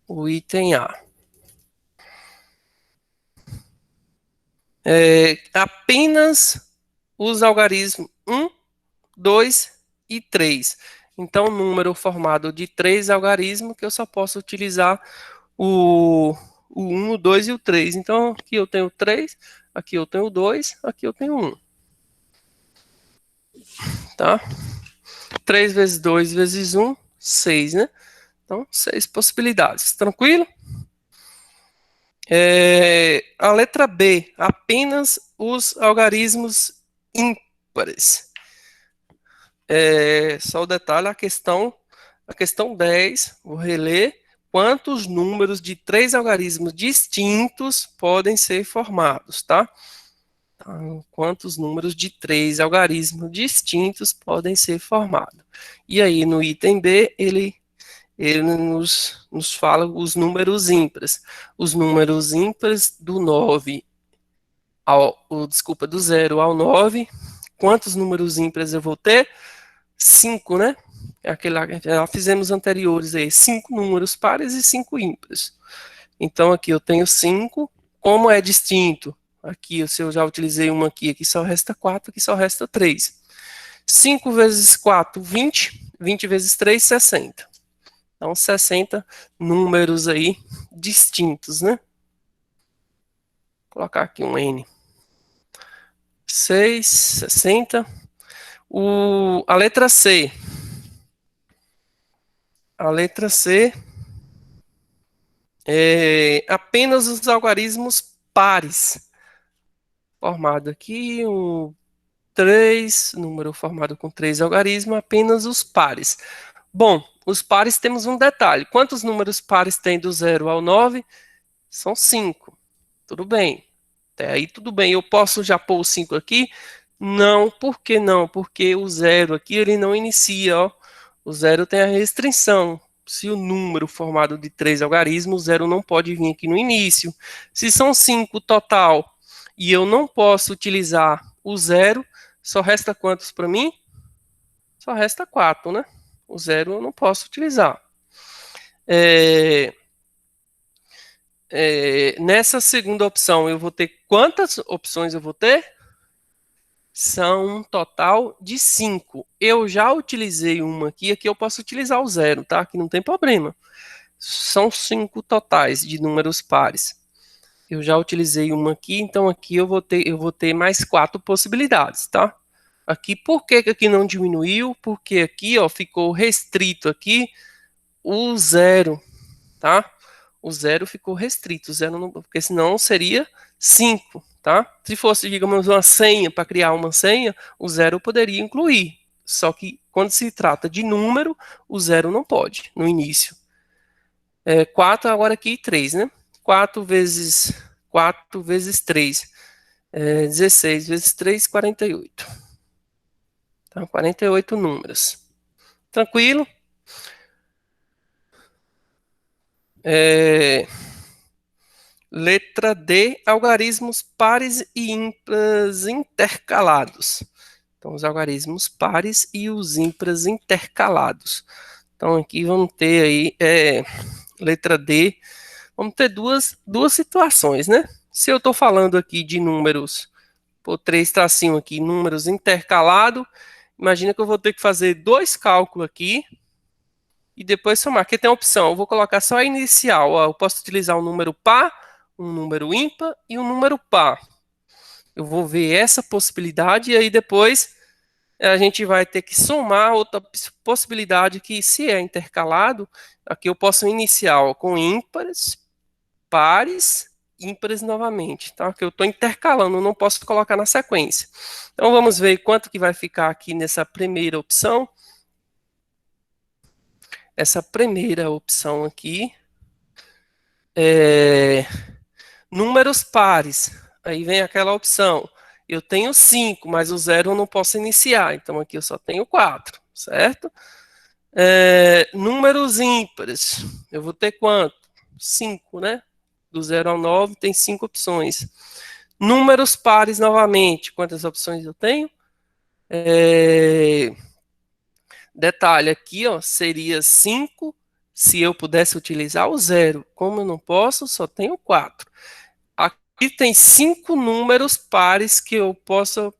o item A. Apenas os algarismos 1, 2 e 3. Então, número formado de 3 algarismos que eu só posso utilizar o 1, o 2 e o 3. Então, aqui eu tenho 3, aqui eu tenho 2, aqui eu tenho 1. Tá? 3 vezes 2 vezes 1, 6, né? Então, 6 possibilidades. Tranquilo? A letra B, apenas os algarismos ímpares. Só o detalhe, a questão 10, vou reler. Quantos números de 3 algarismos distintos podem ser formados, tá? Então, quantos números de 3 algarismos distintos podem ser formados? E aí, no item B, ele nos fala os números ímpares. Os números ímpares do 9 do 0 ao 9. Quantos números ímpares eu vou ter? 5, né? Já fizemos anteriores aí, 5 números pares e 5 ímpares. Então aqui eu tenho 5. Como é distinto? Aqui, se eu já utilizei uma aqui só resta 4, aqui só resta 3. 5 vezes 4, 20. 20 vezes 3, 60. Então, 60 números aí distintos, né? Vou colocar aqui um N. 6, 60. A letra C. A letra C apenas os algarismos pares. Formado aqui, 3, número formado com 3 algarismos, apenas os pares. Bom, os pares temos um detalhe. Quantos números pares tem do 0 ao 9? São 5. Tudo bem. Até aí tudo bem. Eu posso já pôr o 5 aqui? Não, por que não? Porque o 0 aqui ele não inicia, ó. O 0 tem a restrição. Se o número formado de 3 algarismos, o 0 não pode vir aqui no início. Se são 5 total e eu não posso utilizar o 0, só resta quantos para mim? Só resta 4, né? O 0 eu não posso utilizar. Nessa segunda opção, eu vou ter quantas opções eu vou ter? São um total de 5. Eu já utilizei uma aqui eu posso utilizar o 0, tá? Aqui não tem problema. São 5 totais de números pares. Eu já utilizei uma aqui, então aqui eu vou ter mais 4 possibilidades, tá? Aqui, por que aqui não diminuiu? Porque aqui, ó, ficou restrito aqui o 0, tá? O 0 ficou restrito, o 0 não, porque senão seria 5, tá? Se fosse, digamos, uma senha, para criar uma senha, o 0 poderia incluir. Só que quando se trata de número, o 0 não pode, no início. 4 agora aqui 3, né? 4 vezes 3. 16 vezes 3, 48. Então, 48 números. Tranquilo? Letra D, algarismos pares e ímpares intercalados. Então, os algarismos pares e os ímpares intercalados. Então, aqui vamos ter aí, letra D, vamos ter duas situações, né? Se eu estou falando aqui de números, por 3 tracinho aqui, números intercalados, Imagina que eu vou ter que fazer dois cálculos aqui e depois somar. Aqui tem a opção, eu vou colocar só a inicial. Ó, eu posso utilizar um número par, um número ímpar e um número par. Eu vou ver essa possibilidade e aí depois a gente vai ter que somar outra possibilidade que, se é intercalado, aqui eu posso iniciar ó, com ímpares, pares, ímpares novamente, tá? Que eu estou intercalando, não posso colocar na sequência. Então vamos ver quanto que vai ficar aqui nessa primeira opção. Essa primeira opção aqui é números pares. Aí vem aquela opção. Eu tenho 5, mas o zero eu não posso iniciar. Então aqui eu só tenho 4, certo? Números ímpares. Eu vou ter quanto? 5, né? Do 0 ao 9 tem 5 opções. Números pares novamente. Quantas opções eu tenho? Detalhe aqui, ó, seria 5 se eu pudesse utilizar o zero. Como eu não posso, só tenho 4. Aqui tem 5 números pares que eu posso.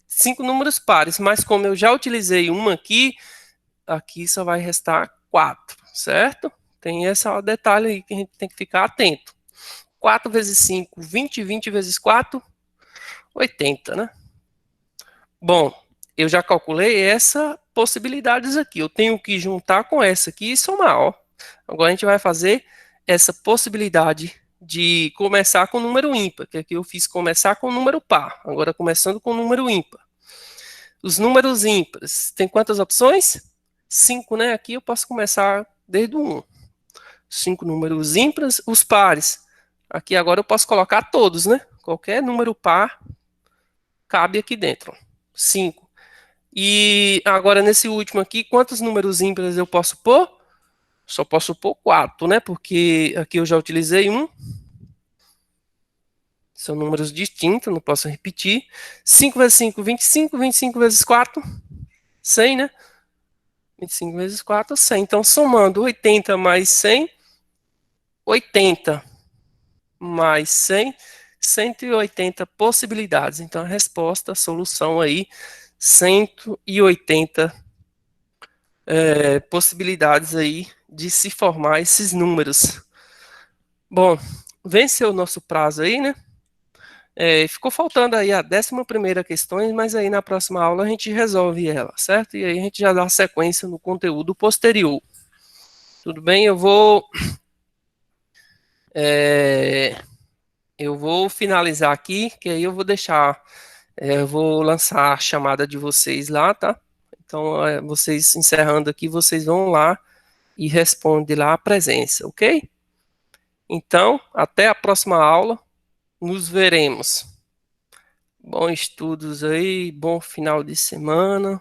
5 números pares, mas como eu já utilizei uma aqui só vai restar 4, certo? Tem esse detalhe aí que a gente tem que ficar atento. 4 vezes 5, 20, 20 vezes 4, 80, né? Bom, eu já calculei essa possibilidades aqui. Eu tenho que juntar com essa aqui e somar, ó. Agora a gente vai fazer essa possibilidade de começar com número ímpar, que aqui eu fiz começar com número par. Agora começando com número ímpar. Os números ímpares, tem quantas opções? 5, né? Aqui eu posso começar desde o 1. 5 números ímpares, os pares. Aqui agora eu posso colocar todos, né? Qualquer número par cabe aqui dentro. 5. E agora nesse último aqui, quantos números ímpares eu posso pôr? Só posso pôr 4, né? Porque aqui eu já utilizei um. São números distintos, não posso repetir. 5 vezes 5, 25. 25 vezes 4, 100, né? 25 vezes 4, 100. Então, somando 80 mais 100, 80 mais 100, 180 possibilidades. Então, a resposta, a solução aí, 180 possibilidades aí de se formar esses números. Bom, venceu o nosso prazo aí, né? Ficou faltando aí a 11ª questão, mas aí na próxima aula a gente resolve ela, certo? E aí a gente já dá sequência no conteúdo posterior. Tudo bem? Eu vou finalizar aqui, que aí eu vou deixar, eu vou lançar a chamada de vocês lá, tá? Então, vocês encerrando aqui, vocês vão lá e respondem lá a presença, ok? Então, até a próxima aula, nos veremos. Bons estudos aí, bom final de semana.